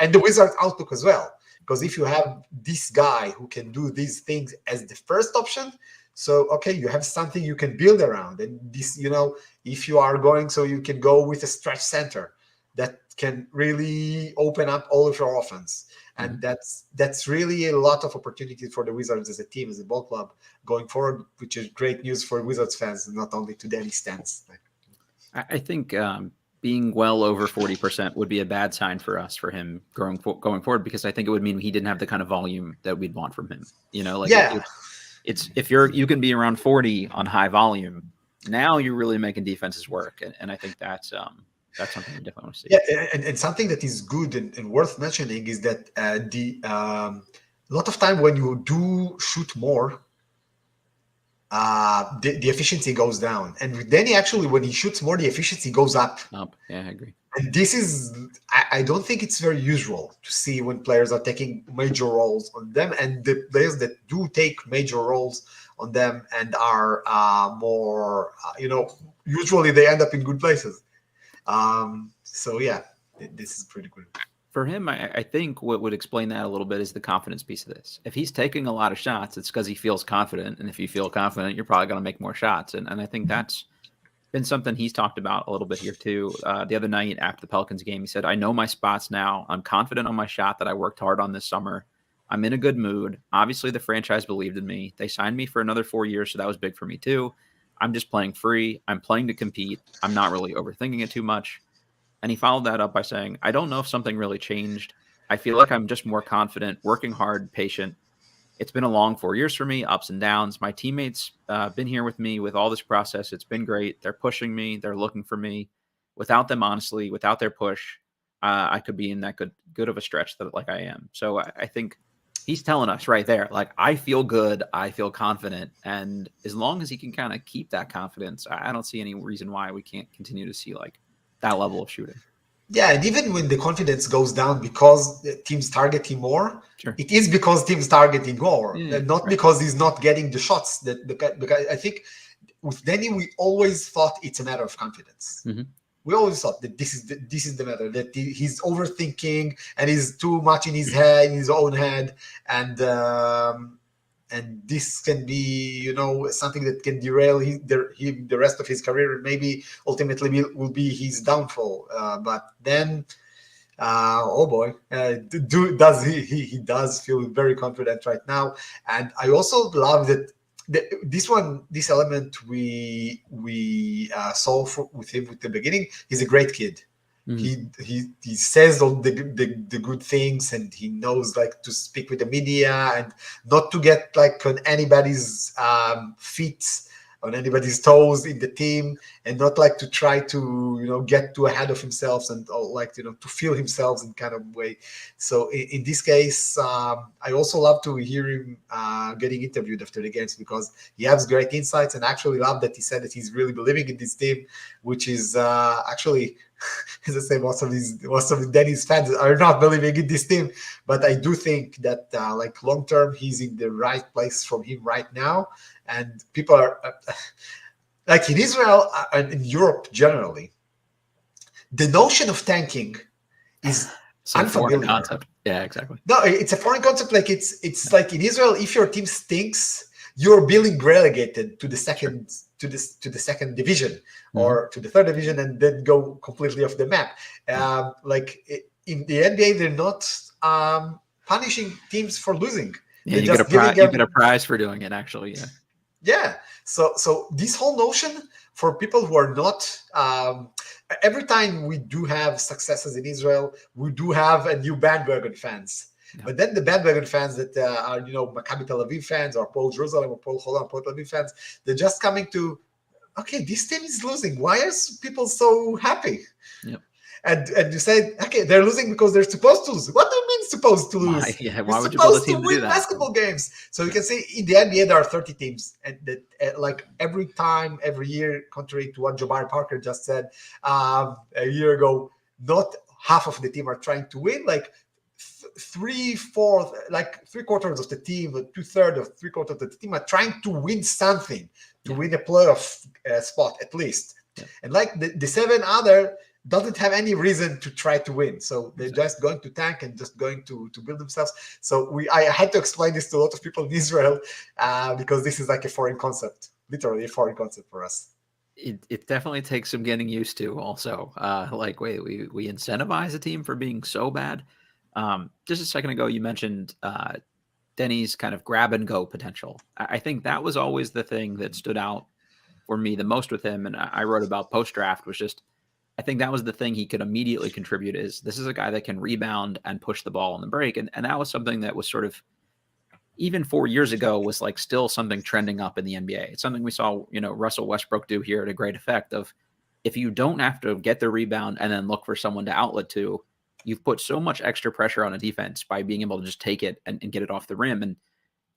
And the Wizards' outlook as well. Because if you have this guy who can do these things as the first option, so, okay, you have something you can build around. And this, if you are going, so you can go with a stretch center that can really open up all of your offense. And that's really a lot of opportunities for the Wizards as a team, as a ball club going forward, which is great news for Wizards fans, not only to Deni stands. I think being well over 40% would be a bad sign for us, for him going forward, because I think it would mean he didn't have the kind of volume that we'd want from him. It's if you can be around 40 on high volume, now you're really making defenses work, and I think that's something we definitely want to see. Yeah, and something that is good and worth mentioning is that a lot of time when you do shoot more, the efficiency goes down. And with Deni, actually, when he shoots more, the efficiency goes up. Yeah, I agree. And this is, I don't think it's very usual to see when players are taking major roles on them. And the players that do take major roles on them and are more, usually they end up in good places. So yeah, this is pretty good. For him, I think what would explain that a little bit is the confidence piece of this. If he's taking a lot of shots, it's because he feels confident. And if you feel confident, you're probably going to make more shots. And I think that's been something he's talked about a little bit here too. The other night after the Pelicans game, he said, I know my spots now. I'm confident on my shot that I worked hard on this summer. I'm in a good mood. Obviously, the franchise believed in me. They signed me for another 4 years, so that was big for me too. I'm just playing free. I'm playing to compete. I'm not really overthinking it too much. And he followed that up by saying, I don't know if something really changed. I feel like I'm just more confident, working hard, patient. It's been a long 4 years for me, ups and downs. My teammates been here with me with all this process. It's been great. They're pushing me. They're looking for me. Without them, honestly, without their push, I could be in that good of a stretch that like I am. So I think he's telling us right there, like, I feel good. I feel confident. And as long as he can kind of keep that confidence, I don't see any reason why we can't continue to see like that level of shooting. Yeah, and even when the confidence goes down because teams target him more, Sure. it is because teams target him more, and not right. because he's not getting the shots. Because I think with Deni, we always thought it's a matter of confidence. Mm-hmm. We always thought that this is the matter, that he's overthinking and he's too much in his head, in his own head, and this can be, something that can derail the rest of his career, and maybe ultimately will be his downfall. But then, oh boy, he does feel very confident right now, and I also love that. This element we saw with him at the beginning. He's a great kid. Mm-hmm. He says all the good things, and he knows like to speak with the media and not to get like on anybody's feet, on anybody's toes in the team, and not like to try to get too ahead of himself and like to feel himself in kind of way. So in this case, I also love to hear him getting interviewed after the games, because he has great insights, and actually love that he said that he's really believing in this team, which is actually, as I say, most of Deni's fans are not believing in this team, but I do think that like long term, he's in the right place from him right now, and people are like in Israel and in Europe generally, the notion of tanking is unfamiliar concept. Yeah, exactly. No, it's a foreign concept. Like it's like in Israel, if your team stinks, you're being relegated to the second to the second division or to the third division, and then go completely off the map. Like in the NBA, they're not punishing teams for losing. Yeah, you get a prize for doing it. Actually, yeah. Yeah. So this whole notion for people who are not. Every time we do have successes in Israel, we do have a new bandwagon fans. Yeah. But then the bandwagon fans that are, Maccabi Tel Aviv fans or Paul Jerusalem or Paul Tel Aviv fans, they're just coming to, okay, this team is losing. Why are people so happy? Yep. And you say, okay, they're losing because they're supposed to lose. What do you mean supposed to lose? Why would you build a team to win do that? Basketball games. So you can say in the NBA there are 30 teams, and that like every year, contrary to what Jabari Parker just said a year ago, not half of the team are trying to win. Like three-quarters of the team, 2/3 of 3/4 of the team are trying to win something, to win a playoff spot at least. Yeah. And like the seven other doesn't have any reason to try to win. So they're just going to tank and just going to build themselves. So I had to explain this to a lot of people in Israel because this is like a foreign concept, literally a foreign concept for us. It definitely takes some getting used to also. Like, wait, we incentivize a team for being so bad. Just a second ago, you mentioned Deni's kind of grab and go potential. I think that was always the thing that stood out for me the most with him. And I wrote about post-draft was just, I think that was the thing he could immediately contribute is this is a guy that can rebound and push the ball on the break. And that was something that was sort of, even 4 years ago, was like still something trending up in the NBA. It's something we saw, Russell Westbrook do here at a great effect of, if you don't have to get the rebound and then look for someone to outlet to, you've put so much extra pressure on a defense by being able to just take it and get it off the rim. And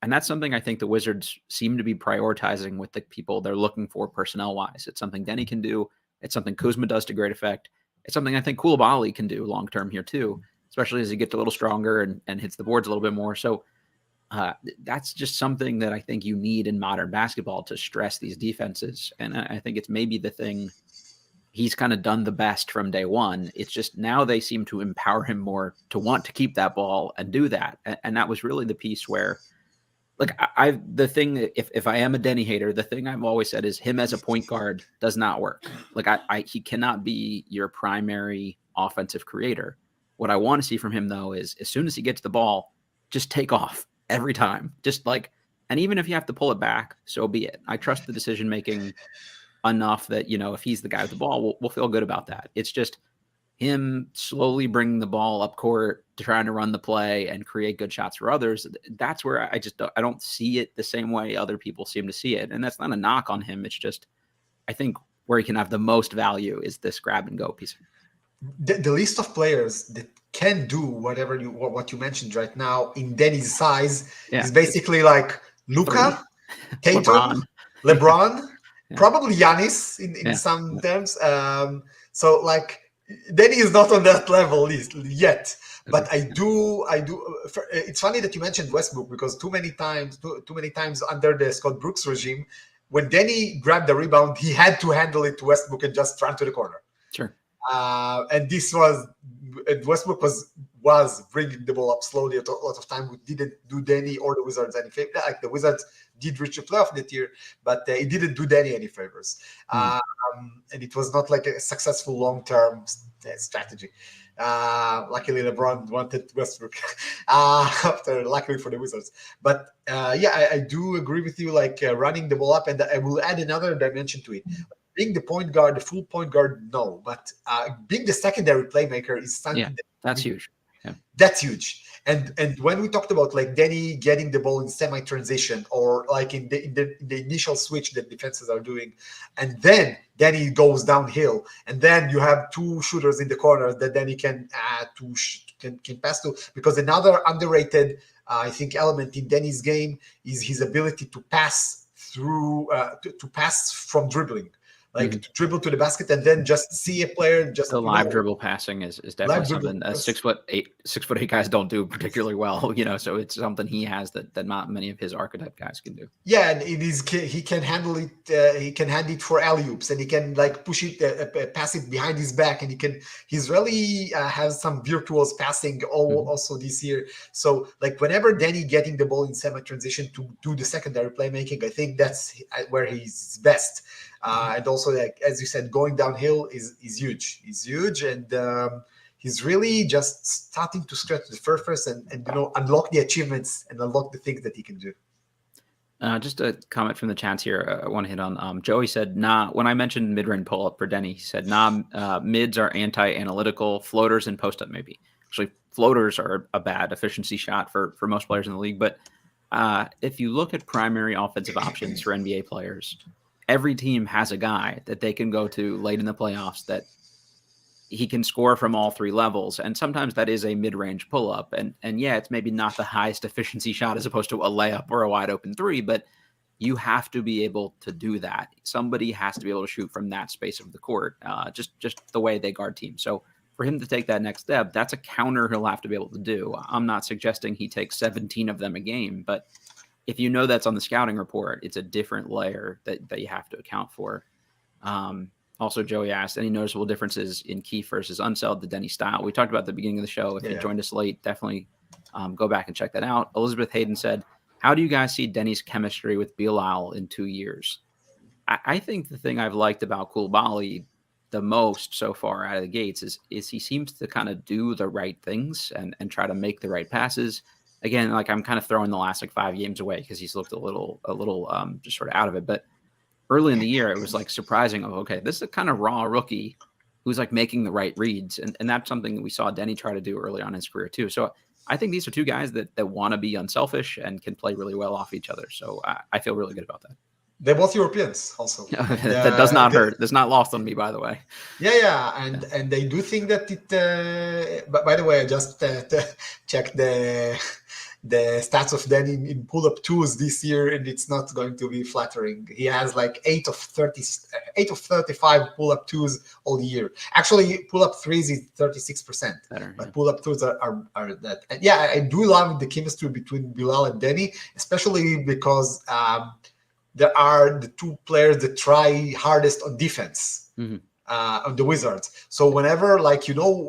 And that's something I think the Wizards seem to be prioritizing with the people they're looking for personnel-wise. It's something Deni can do. It's something Kuzma does to great effect. It's something I think Koulibaly can do long-term here too, especially as he gets a little stronger and hits the boards a little bit more. So that's just something that I think you need in modern basketball to stress these defenses. And I think it's maybe the thing he's kind of done the best from day one. It's just now they seem to empower him more to want to keep that ball and do that. And that was really the piece where, like, the thing that if I am a Deni hater, the thing I've always said is him as a point guard does not work. Like he cannot be your primary offensive creator. What I want to see from him though is as soon as he gets the ball, just take off every time. Just like, and even if you have to pull it back, so be it. I trust the decision making enough that, if he's the guy with the ball, we'll feel good about that. It's just him slowly bringing the ball up court to trying to run the play and create good shots for others. That's where I don't see it the same way other people seem to see it. And that's not a knock on him. It's just, I think where he can have the most value is this grab and go piece. The list of players that can do what you mentioned right now in Deni's size is basically like Luka, Tatum, LeBron, probably Giannis in some terms. So like Deni is not on that level yet. But I do. It's funny that you mentioned Westbrook because too many times under the Scott Brooks regime, when Deni grabbed the rebound, he had to handle it to Westbrook and just run to the corner. Sure. And Westbrook was bringing the ball up slowly a lot of time. We didn't do Deni or the Wizards any favor. Like the Wizards did reach a playoff that year, but it didn't do Deni any favors. And it was not like a successful long-term strategy. Luckily, LeBron wanted Westbrook luckily for the Wizards. But I do agree with you, like running the ball up. And I will add another dimension to it. Being the point guard, the full point guard, no. But being the secondary playmaker is something that's huge. Yeah. That's huge. And when we talked about like Deni getting the ball in semi-transition or like in the initial switch that defenses are doing, and then Deni goes downhill, and then you have two shooters in the corner that Deni can pass to. Because another underrated, I think, element in Deni's game is his ability to pass through to pass from dribbling. Like to dribble to the basket and then just see a player. Just the live dribble passing is definitely something 6'8" guys don't do particularly well. So it's something he has that not many of his archetype guys can do. Yeah, and he can handle it. He can hand it for alley-oops, and he can like push it, pass it behind his back, and he's really has some virtuous passing also this year. So like whenever Deni getting the ball in semi-transition to do the secondary playmaking, I think that's where he's best. And also, like as you said, going downhill is huge. He's huge, and he's really just starting to scratch the surface and unlock the achievements and unlock the things that he can do. Just a comment from the chats here. I want to hit on. Joey said, "Nah." When I mentioned mid-range pull-up for Deni, he said, "Nah, mids are anti-analytical. Floaters and post-up maybe. Actually, floaters are a bad efficiency shot for most players in the league. But if you look at primary offensive options for NBA players." Every team has a guy that they can go to late in the playoffs that he can score from all three levels. And sometimes that is a mid-range pull-up. And it's maybe not the highest efficiency shot as opposed to a layup or a wide open three, but you have to be able to do that. Somebody has to be able to shoot from that space of the court, just the way they guard teams. So for him to take that next step, that's a counter he'll have to be able to do. I'm not suggesting he takes 17 of them a game, but if that's on the scouting report, it's a different layer that you have to account for. Also, Joey asked, any noticeable differences in Keefe versus Unseld, the Deni style? We talked about at the beginning of the show. If you joined us late, definitely go back and check that out. Elizabeth Hayden said, how do you guys see Deni's chemistry with Bilal in 2 years? I think the thing I've liked about Koulibaly the most so far out of the gates is he seems to kind of do the right things and try to make the right passes. Again, like I'm kind of throwing the last 5 games away because he's looked a little just sort of out of it. But early in the year, it was like surprising. Okay, this is a kind of raw rookie who's like making the right reads. And that's something we saw Deni try to do early on in his career too. So I think these are two guys that want to be unselfish and can play really well off each other. So I feel really good about that. They're both Europeans also. That does not hurt. That's not lost on me, by the way. Yeah. And they do think that it, but by the way, I just checked the stats of Deni in pull-up twos this year, and it's not going to be flattering. He has like 8 of 35 pull-up twos all year. Actually, pull-up threes is 36%, but pull-up twos are that. And yeah, I do love the chemistry between Bilal and Deni, especially because there are the two players that try hardest on defense of the Wizards. So whenever, like,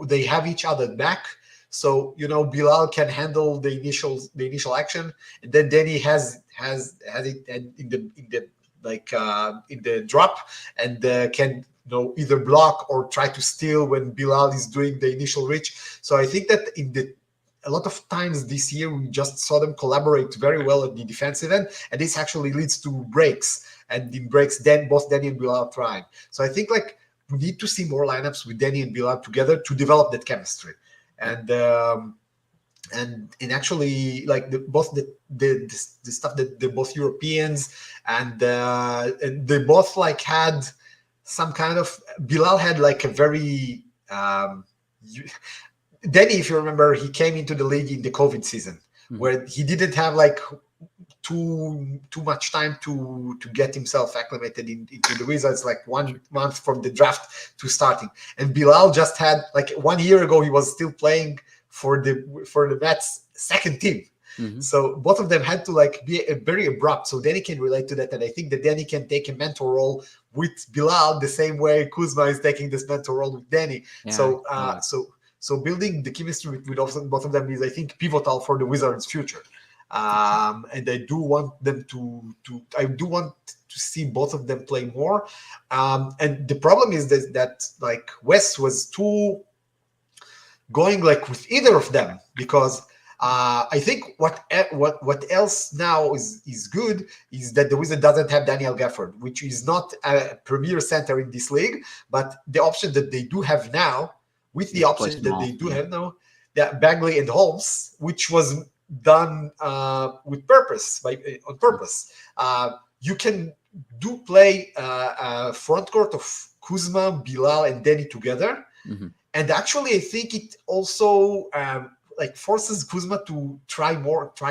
they have each other back. So Bilal can handle the initial action, and then Deni has it in the drop, and can either block or try to steal when Bilal is doing the initial reach. So I think that a lot of times this year we just saw them collaborate very well at the defensive end, and this actually leads to breaks, and in breaks then both Deni and Bilal thrive. So I think like we need to see more lineups with Deni and Bilal together to develop that chemistry. And actually, like both the stuff that they're both Europeans, and they both like had some kind of, Bilal had like a very Deni, if you remember, he came into the league in the COVID season where he didn't have like too much time to get himself acclimated into the Wizards, like 1 month from the draft to starting. And Bilal just had like 1 year ago, he was still playing for the Mets second team. So both of them had to like be very abrupt. So Deni can relate to that, and I think that Deni can take a mentor role with Bilal the same way Kuzma is taking this mentor role with Deni. Yeah, so building the chemistry with both of them is, I think, pivotal for the Wizards' future. And I do want them to see both of them play more. And the problem is that like Wes was too going like with either of them, because I think what else now is good is that the Wizard doesn't have Daniel Gafford, which is not a premier center in this league, but the option that they do have now, with the option that they do have now, Bagley and Holmes, which was done with purpose, on purpose. You can do play front court of Kuzma, Bilal, and Deni together, and actually I think it also like forces Kuzma to try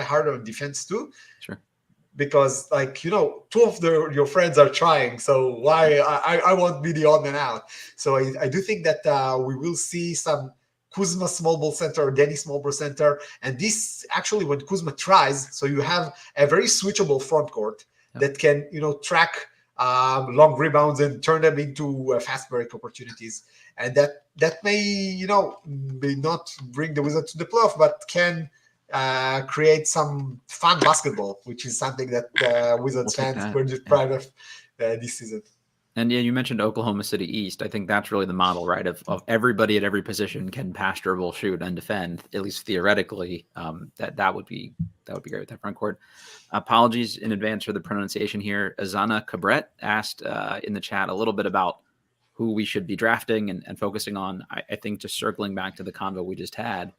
harder on defense too. Sure. Because like two of your friends are trying, so why I won't be the odd man out. So I do think that we will see some Kuzma small ball center or Deni small ball center, and this actually when Kuzma tries, so you have a very switchable front court that can track long rebounds and turn them into fast break opportunities, and that may may not bring the Wizards to the playoff, but can create some fun basketball, which is something that Wizards fans were proud of this season. And yeah, you mentioned Oklahoma City East. I think that's really the model, right? Of everybody at every position can pass, dribble, shoot, and defend. At least theoretically, that would be great with that front court. Apologies in advance for the pronunciation here. Azana Cabret asked in the chat a little bit about who we should be drafting and focusing on. I think just circling back to the convo we just had,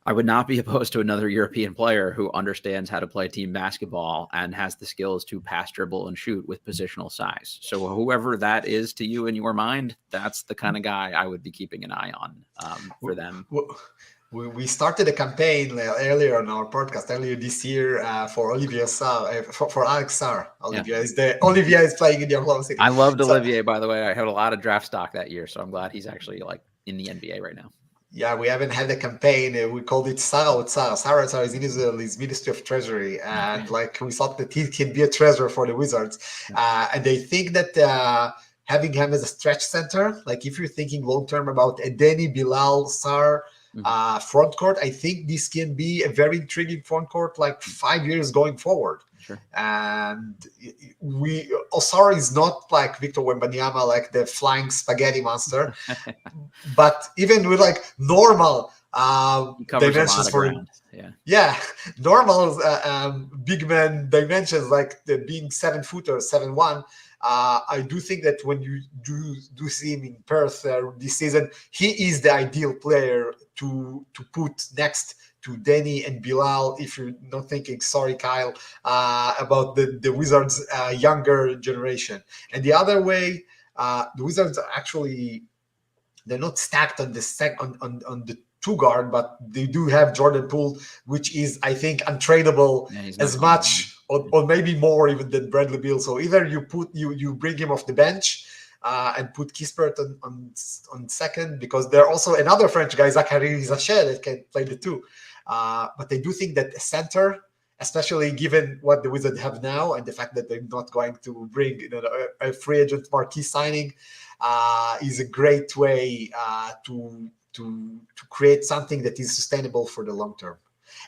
I would not be opposed to another European player who understands how to play team basketball and has the skills to pass, dribble, and shoot with positional size. So whoever that is to you in your mind, that's the kind of guy I would be keeping an eye on for them. We started a campaign earlier on our podcast earlier this year for Olivier Sarr, for Alex Sarr. Olivier is playing in the Oklahoma City. I loved Olivier, by the way. I had a lot of draft stock that year, so I'm glad he's actually like in the NBA right now. Yeah, we haven't had a campaign. We called it Sarah Sarah. Sarah is in his Ministry of Treasury, and like we thought that he can be a treasurer for the Wizards. And they think that having him as a stretch center, like if you're thinking long term about a Deni, Bilal, Sarr front court, I think this can be a very intriguing front court, like 5 years going forward. Sure. And Osara is not like Victor Wembanyama, like the flying spaghetti monster, but even with like normal dimensions for him. Normal big man dimensions, like the being 7-footer, 7'1". I do think that when you do see him in Perth this season, he is the ideal player to put next to Deni and Bilal, if you're not thinking, sorry, Kyle, about the Wizards' younger generation. And the other way, the Wizards are actually, they're not stacked on the two guard, but they do have Jordan Poole, which is, I think, untradeable as much or maybe more even than Bradley Beal. So either you bring him off the bench and put Kispert on second, because there are also another French guy, Zachary Zachet, that can play the two. But I do think that a center, especially given what the Wizards have now and the fact that they're not going to bring a free agent marquee signing, is a great way to create something that is sustainable for the long term.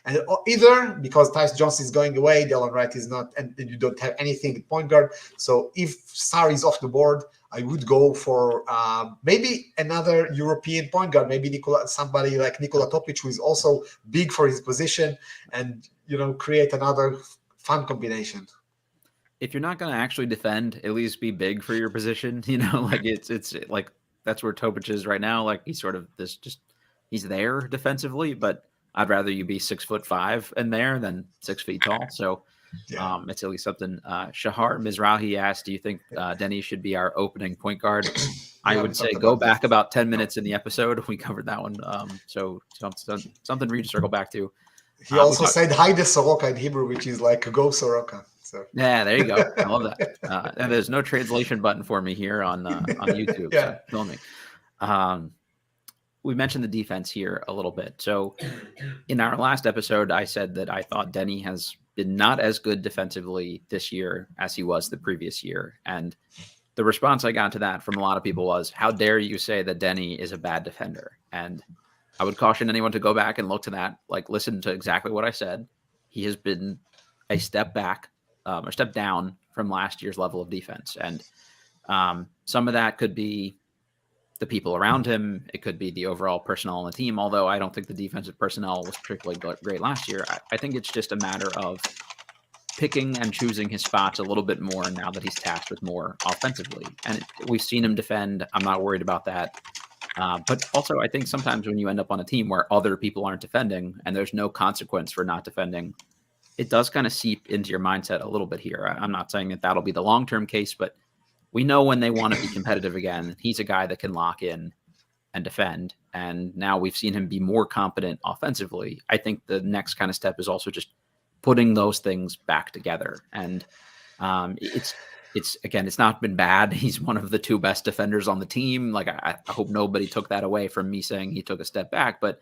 And either because Tyus Jones is going away, Delon Wright is not, and you don't have anything at point guard. So if Sarr is off the board, I would go for maybe another European point guard, maybe somebody like Nikola Topic, who is also big for his position, and create another fun combination. If you're not going to actually defend, at least be big for your position. Like it's like that's where Topic is right now. Like he's sort of he's there defensively, but I'd rather you be 6'5" in there than 6 feet tall. So it's at least something. Shahar Mizrahi asked, do you think Deni should be our opening point guard? I would say go back about 10 minutes in the episode. We covered that one. So something for you to circle back to. He also said hi to Soroka in Hebrew, which is like go Soroka. So yeah, there you go. I love that. And there's no translation button for me here on YouTube. Yeah. So filming. We mentioned the defense here a little bit. So in our last episode, I said that I thought Deni has been not as good defensively this year as he was the previous year. And the response I got to that from a lot of people was, how dare you say that Deni is a bad defender? And I would caution anyone to go back and look to that, like listen to exactly what I said. He has been a step back, or step down from last year's level of defense. And some of that could be the people around him. It could be the overall personnel on the team, although I don't think the defensive personnel was particularly great last year. I think it's just a matter of picking and choosing his spots a little bit more now that he's tasked with more offensively. And we've seen him defend. I'm not worried about that. But also, I think sometimes when you end up on a team where other people aren't defending and there's no consequence for not defending, it does kind of seep into your mindset a little bit here. I'm not saying that that'll be the long-term case, but we know when they want to be competitive again, he's a guy that can lock in and defend. And now we've seen him be more competent offensively. I think the next kind of step is also just putting those things back together. And it's not been bad. He's one of the two best defenders on the team. Like I hope nobody took that away from me saying he took a step back, but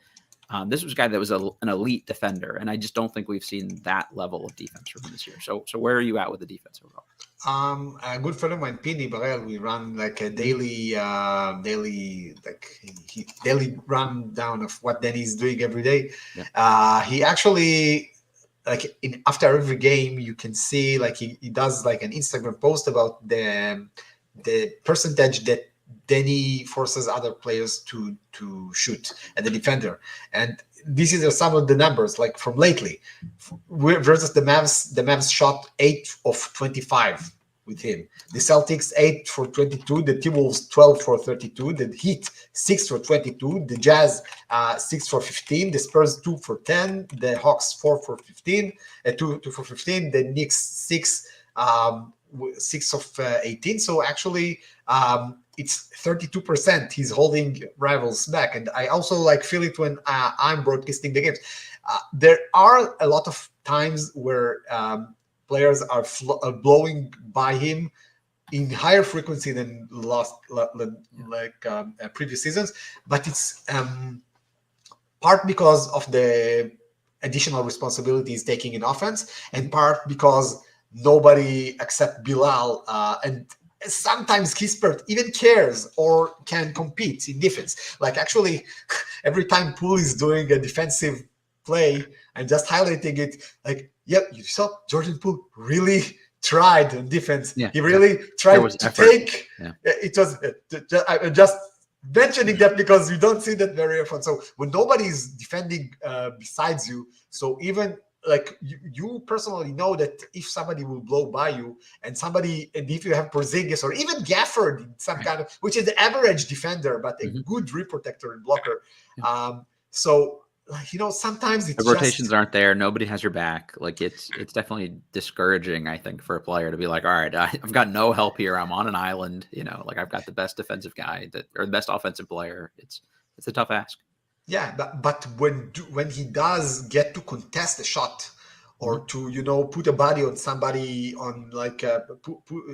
this was a guy that was an elite defender. And I just don't think we've seen that level of defense from him this year. So where are you at with the defense overall? A good friend of mine, Pini Barel, we run like a daily rundown of what Deni's doing every day. Yeah. He actually, like after every game, you can see like he does like an Instagram post about the percentage that Deni forces other players to shoot at the defender. And this is some of the numbers, like from lately. Versus the Mavs, shot 8 of 25 with him. The Celtics 8 for 22, the Timberwolves 12 for 32, the Heat 6 for 22, the Jazz 6 for 15, the Spurs 2 for 10, the Hawks 4 for 15, 2 for 15, the Knicks 6 of 18. So actually, it's 32%. He's holding rivals back, and I also feel it when I'm broadcasting the games. There are a lot of times where players are blowing by him in higher frequency than previous seasons, but it's part because of the additional responsibilities taking in offense, and part because nobody except Bilal and sometimes Kispert even cares or can compete in defense. Like actually, every time Poole is doing a defensive play, I'm just highlighting it. Like, yep, you saw Jordan Poole really tried in defense. Yeah, he really tried to take. Yeah. It was just mentioning that because you don't see that very often. So when nobody is defending besides you, so even like you personally know that if somebody will blow by you and if you have Porzingis or even Gafford, some kind of, which is the average defender, but a good rim protector and blocker. So, sometimes it's the rotations aren't there. Nobody has your back. Like it's definitely discouraging, I think, for a player to be like, all right, I've got no help here. I'm on an island, like I've got the best defensive guy or the best offensive player. It's a tough ask. Yeah, but when he does get to contest a shot, or Mhm. to put a body on somebody, on like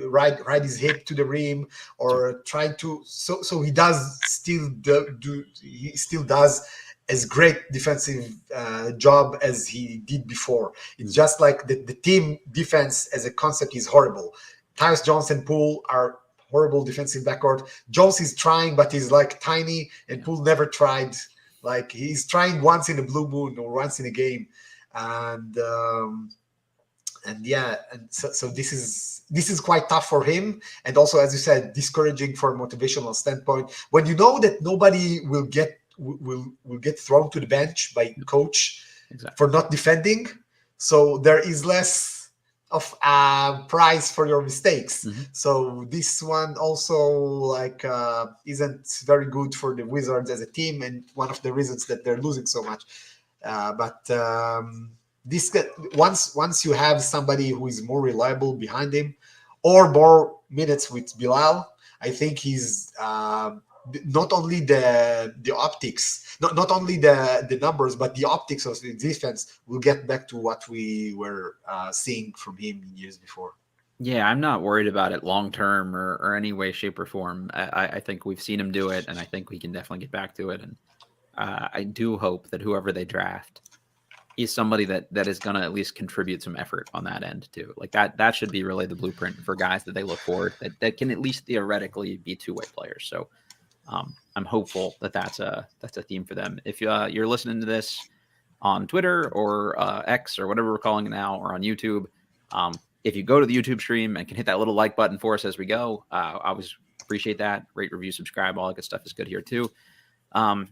ride his hip to the rim, Sure. or try to, so he does still he still does as great defensive job as he did before. It's Mhm. just like the team defense as a concept is horrible. Tyus Jones and Poole are horrible defensive backcourt. Jones is trying, but he's like tiny, and Yeah. Poole never tried. Like he's trying once in a blue moon or once in a game, and yeah, and so this is quite tough for him, and also, as you said, discouraging for a motivational standpoint. When you know that nobody will get thrown to the bench by coach for Exactly. not defending, so there is less of a price for your mistakes. Mhm. So this one also like isn't very good for the Wizards as a team, and one of the reasons that they're losing so much. But this once you have somebody who is more reliable behind him, or more minutes with Bilal, I think he's not only the optics, not only the numbers, but the optics of the defense will get back to what we were seeing from him in years before. Yeah, I'm not worried about it long term or any way, shape, or form. I think we've seen him do it, and I think we can definitely get back to it. And I do hope that whoever they draft is somebody that is going to at least contribute some effort on that end too. Like that should be really the blueprint for guys that they look for, that can at least theoretically be two-way players. So I'm hopeful that that's a theme for them. If you're listening to this on Twitter or X or whatever we're calling it now, or on YouTube, if you go to the YouTube stream and can hit that little like button for us as we go, I always appreciate that. Rate, review, subscribe, all that good stuff is good here too. Um,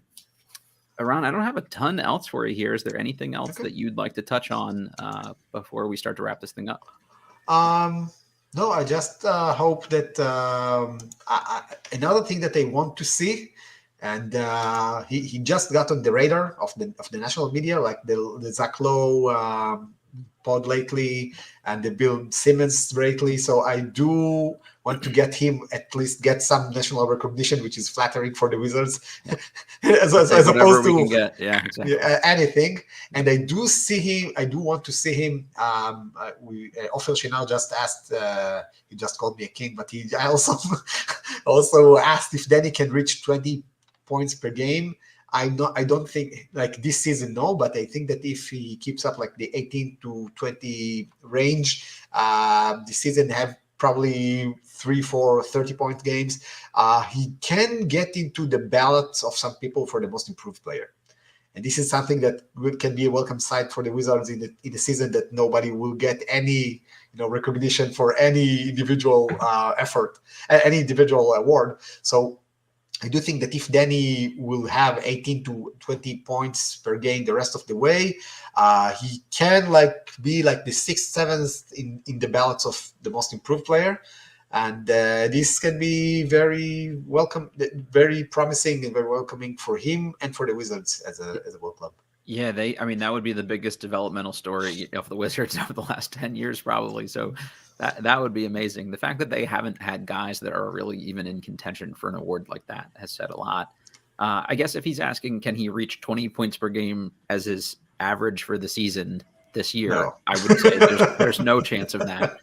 Eran, I don't have a ton else for you here. Is there anything else Okay. that you'd like to touch on before we start to wrap this thing up? Um, no, I just hope that another thing that I want to see, and he just got on the radar of the national media, like the Zach Lowe pod lately, and the Bill Simmons lately. So I do want to get him at least get some national recognition, which is flattering for the Wizards, Yeah, we'll take as whatever opposed we to can get. Yeah, exactly. anything. And I do see him. I do want to see him. Ofer Shinal just asked. He just called me a king, but he I also also asked if Danny can reach 20 points per game. I don't think like this season, no, but I think that if he keeps up like the 18 to 20 range, this season have probably 3, 4, 30-point games. He can get into the ballots of some people for the most improved player. And this is something that can be a welcome sight for the Wizards in the season, that nobody will get any recognition for any individual effort, any individual award. So I do think that if Danny will have 18 to 20 points per game the rest of the way, he can be like the sixth, seventh in the ballots of the most improved player. And this can be very welcome, very promising, and very welcoming for him and for the Wizards as a ball club. Yeah, I mean, that would be the biggest developmental story of the Wizards over the last 10 years, probably. So that would be amazing. The fact that they haven't had guys that are really even in contention for an award like that has said a lot. I guess if he's asking, can he reach 20 points per game as his average for the season this year, No. I would say there's no chance of that.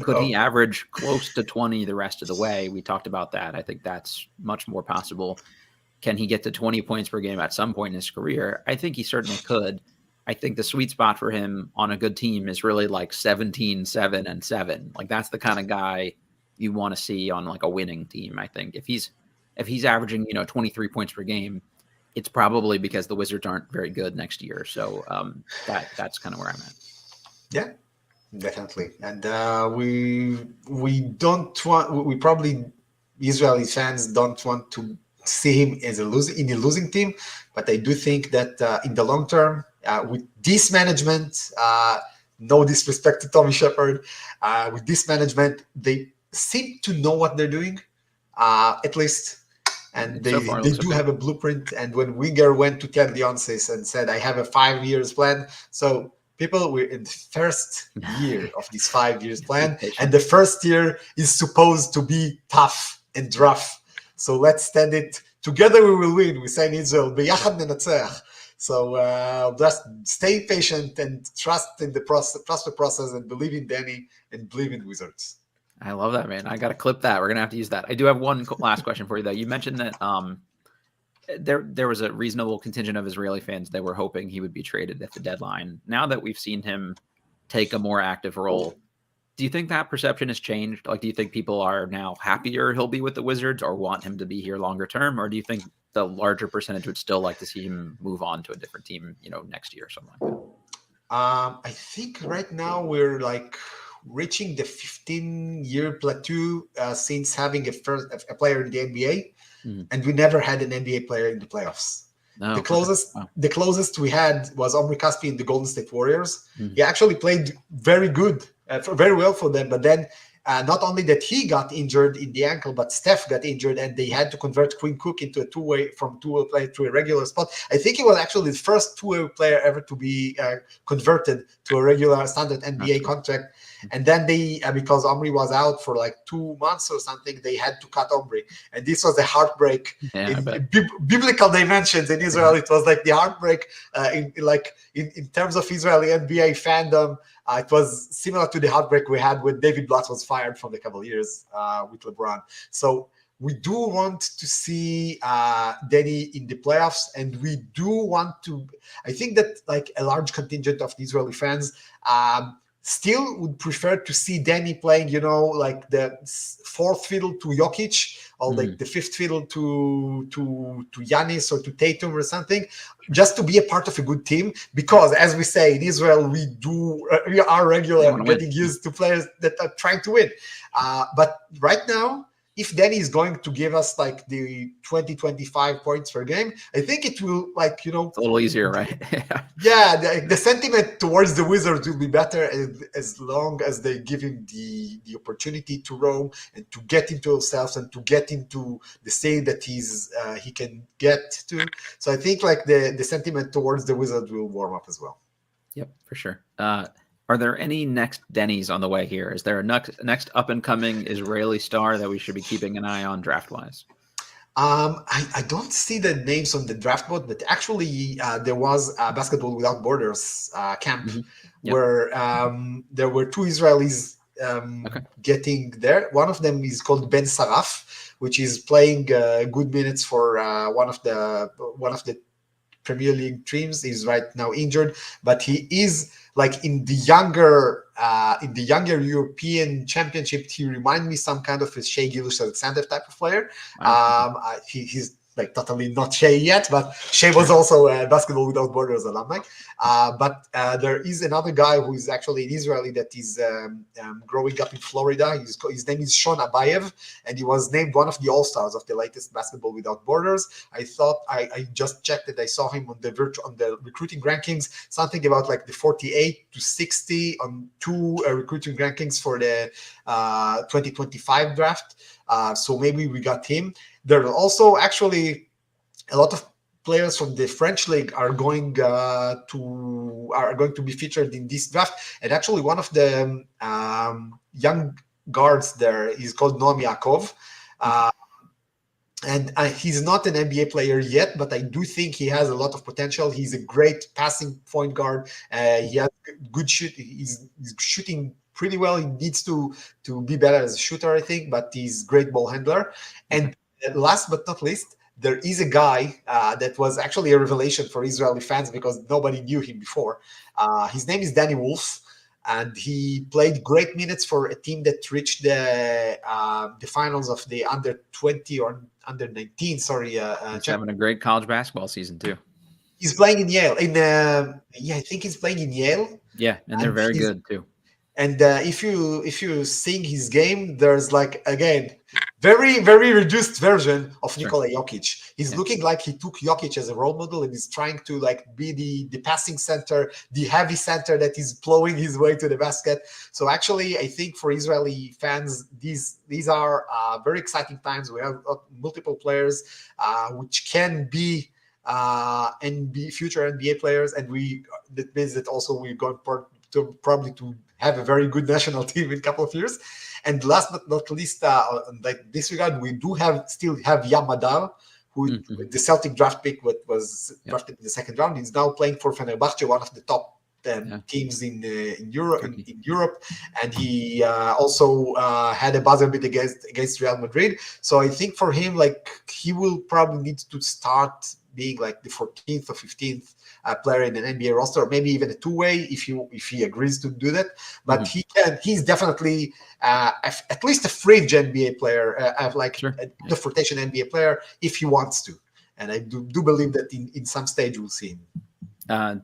Could he No. average close to 20 the rest of the way? We talked about that. I think that's much more possible. Can he get to 20 points per game at some point in his career? I think he certainly could. I think the sweet spot for him on a good team is really like 17, 7, and 7. Like that's the kind of guy you want to see on like a winning team. I think if he's averaging 23 points per game, it's probably because the Wizards aren't very good next year. So that's kind of where I'm at. Yeah, definitely. And we don't want. We probably Israeli fans don't want to see him as in a losing team, but I do think that in the long term, with this management, no disrespect to Tommy Shepard, with this management, they seem to know what they're doing, at least. And So they, far, it they looks do okay. have a blueprint. And when Winger went to Ted Leonsis and said, I have a 5 years plan. So people, we're in the first year of this 5 years Be plan. And patient. the first year is supposed to be tough and rough. So let's stand it together we will win. We say in Israel, ביחד ננצח. So just stay patient and trust in the process, and believe in Deni and believe in Wizards. I love that, man. I got to clip that. We're going to have to use that. I do have one last question for you, though. You mentioned that there was a reasonable contingent of Israeli fans that were hoping he would be traded at the deadline. Now that we've seen him take a more active role, do you think that perception has changed? Like, do you think people are now happier he'll be with the Wizards or want him to be here longer term? Or do you think the larger percentage would still like to see him move on to a different team, next year or something like that? I think right now we're like reaching the 15-year plateau since having a player in the NBA, and we never had an NBA player in the playoffs. No, the closest we had was Omri Caspi in the Golden State Warriors. He actually played very good, very well for them, but then not only that he got injured in the ankle, but Steph got injured, and they had to convert Quinn Cook into a two-way player to a regular spot. I think he was actually the first two-way player ever to be converted to a regular standard NBA contract. And then they, because Omri was out for like 2 months or something, they had to cut Omri. And this was a heartbreak in biblical dimensions in Israel. It was like the heartbreak in terms of Israeli NBA fandom. It was similar to the heartbreak we had when David Blatt was fired from the Cavaliers with LeBron. So we do want to see Deni in the playoffs, and we do want to. I think that like a large contingent of the Israeli fans still would prefer to see Deni playing, like the fourth fiddle to Jokic, or like the fifth fiddle to Giannis or to Tatum or something, just to be a part of a good team. Because as we say in Israel, we are regular getting used to players that are trying to win. But right now, if Deni is going to give us like the 20-25 points per game, I think it will it's a little easier, right? Yeah, the sentiment towards the Wizards will be better as long as they give him the opportunity to roam and to get into himself and to get into the state that he can get to. So I think like the sentiment towards the Wizards will warm up as well. Yep, for sure. Are there any next Denis on the way here? Is there a next up-and-coming Israeli star that we should be keeping an eye on draft-wise? I don't see the names on the draft board, but actually there was a Basketball Without Borders camp where there were two Israelis getting there. One of them is called Ben Saraf, which is playing good minutes for one of the Premier League teams. He's right now injured, but he is like in the younger European Championship. He reminds me some kind of a Shai Gilgeous-Alexander type of player. He's like totally not Shai yet, but Shai was also a Basketball Without Borders alumni. But there is another guy who is actually an Israeli that is growing up in Florida. His name is Sean Abayev, and he was named one of the All-Stars of the latest Basketball Without Borders. I thought I just checked that I saw him on the recruiting rankings, something about like the 48 to 60 on two recruiting rankings for the 2025 draft. So maybe we got him. There are also actually a lot of players from the French league are going to be featured in this draft. And actually, one of the young guards there is called Noam Yaakov. And he's not an NBA player yet, but I do think he has a lot of potential. He's a great passing point guard. He has good shoot. He's shooting pretty well. He needs to be better as a shooter, I think, but he's a great ball handler. And last but not least, there is a guy that was actually a revelation for Israeli fans because nobody knew him before. His name is Danny Wolf, and he played great minutes for a team that reached the finals of the under 20 or under 19. Sorry, he's having a great college basketball season too. He's playing in Yale. I think he's playing in Yale. Yeah, and they're very good too. And if you sing his game, there's like again very very reduced version of Nikola Jokic. He's looking like he took Jokic as a role model and is trying to like be the passing center, the heavy center that is plowing his way to the basket. So actually, I think for Israeli fans, these are very exciting times. We have multiple players which can be future NBA players, and that means that also we're going to probably to have a very good national team in a couple of years. And last but not least, like this regard, we still have Yam Madar, who Mm-hmm. the Celtic draft pick was Yep. drafted in the second round. He's now playing for Fenerbahce, one of the top teams in Europe. In Europe, and he also had a buzzer beat against Real Madrid. So I think for him, like, he will probably need to start being like the 14th or 15th player in an NBA roster, or maybe even a two-way if he agrees to do that. But he's definitely at least a fringe NBA player, Sure. the rotation NBA player if he wants to. And I do believe that in some stage we'll see him.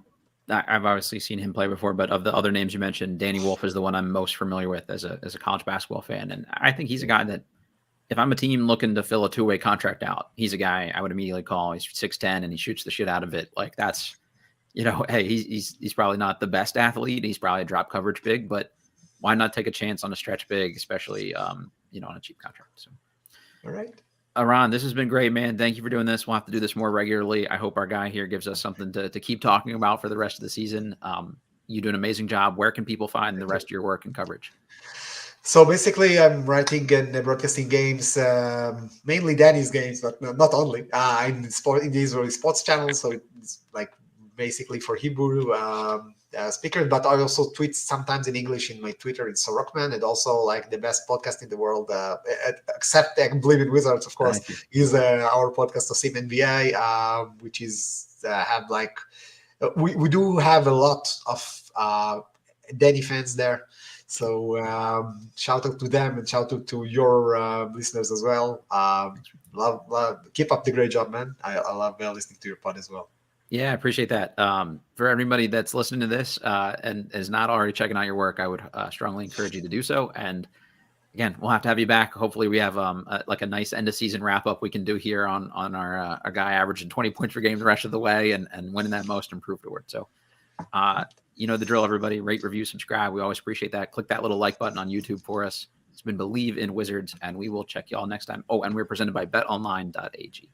I've obviously seen him play before, but of the other names you mentioned, Danny Wolf is the one I'm most familiar with as a college basketball fan. And I think he's a guy that, if I'm a team looking to fill a two-way contract out, he's a guy I would immediately call. He's 6'10" and he shoots the shit out of it. Like, that's, hey, he's probably not the best athlete. He's probably a drop coverage big, but why not take a chance on a stretch big, especially, on a cheap contract? So, all right. Eran, this has been great, man. Thank you for doing this. We'll have to do this more regularly. I hope our guy here gives us something to keep talking about for the rest of the season. You do an amazing job. Where can people find the rest of your work and coverage? So basically, I'm writing and broadcasting games, mainly Danny's games, but not only. In the Israeli sports channel, so it's like basically for Hebrew speakers. But I also tweet sometimes in English in my Twitter in Sorokman, and also like the best podcast in the world, except I Believe in Wizards, of course, is our podcast Osim NBA, which is have like we do have a lot of Danny fans there. So shout out to them and shout out to your listeners as well. Love, keep up the great job, man. I love listening to your pod as well. Yeah, I appreciate that. For everybody that's listening to this and is not already checking out your work, I would strongly encourage you to do so. And again, we'll have to have you back. Hopefully we have like a nice end of season wrap up we can do here on our guy averaging 20 points per game the rest of the way and winning that most improved award. So you know the drill, everybody. Rate, review, subscribe. We always appreciate that. Click that little like button on YouTube for us. It's been Believe in Wizards, and we will check y'all next time. Oh, and we're presented by betonline.ag.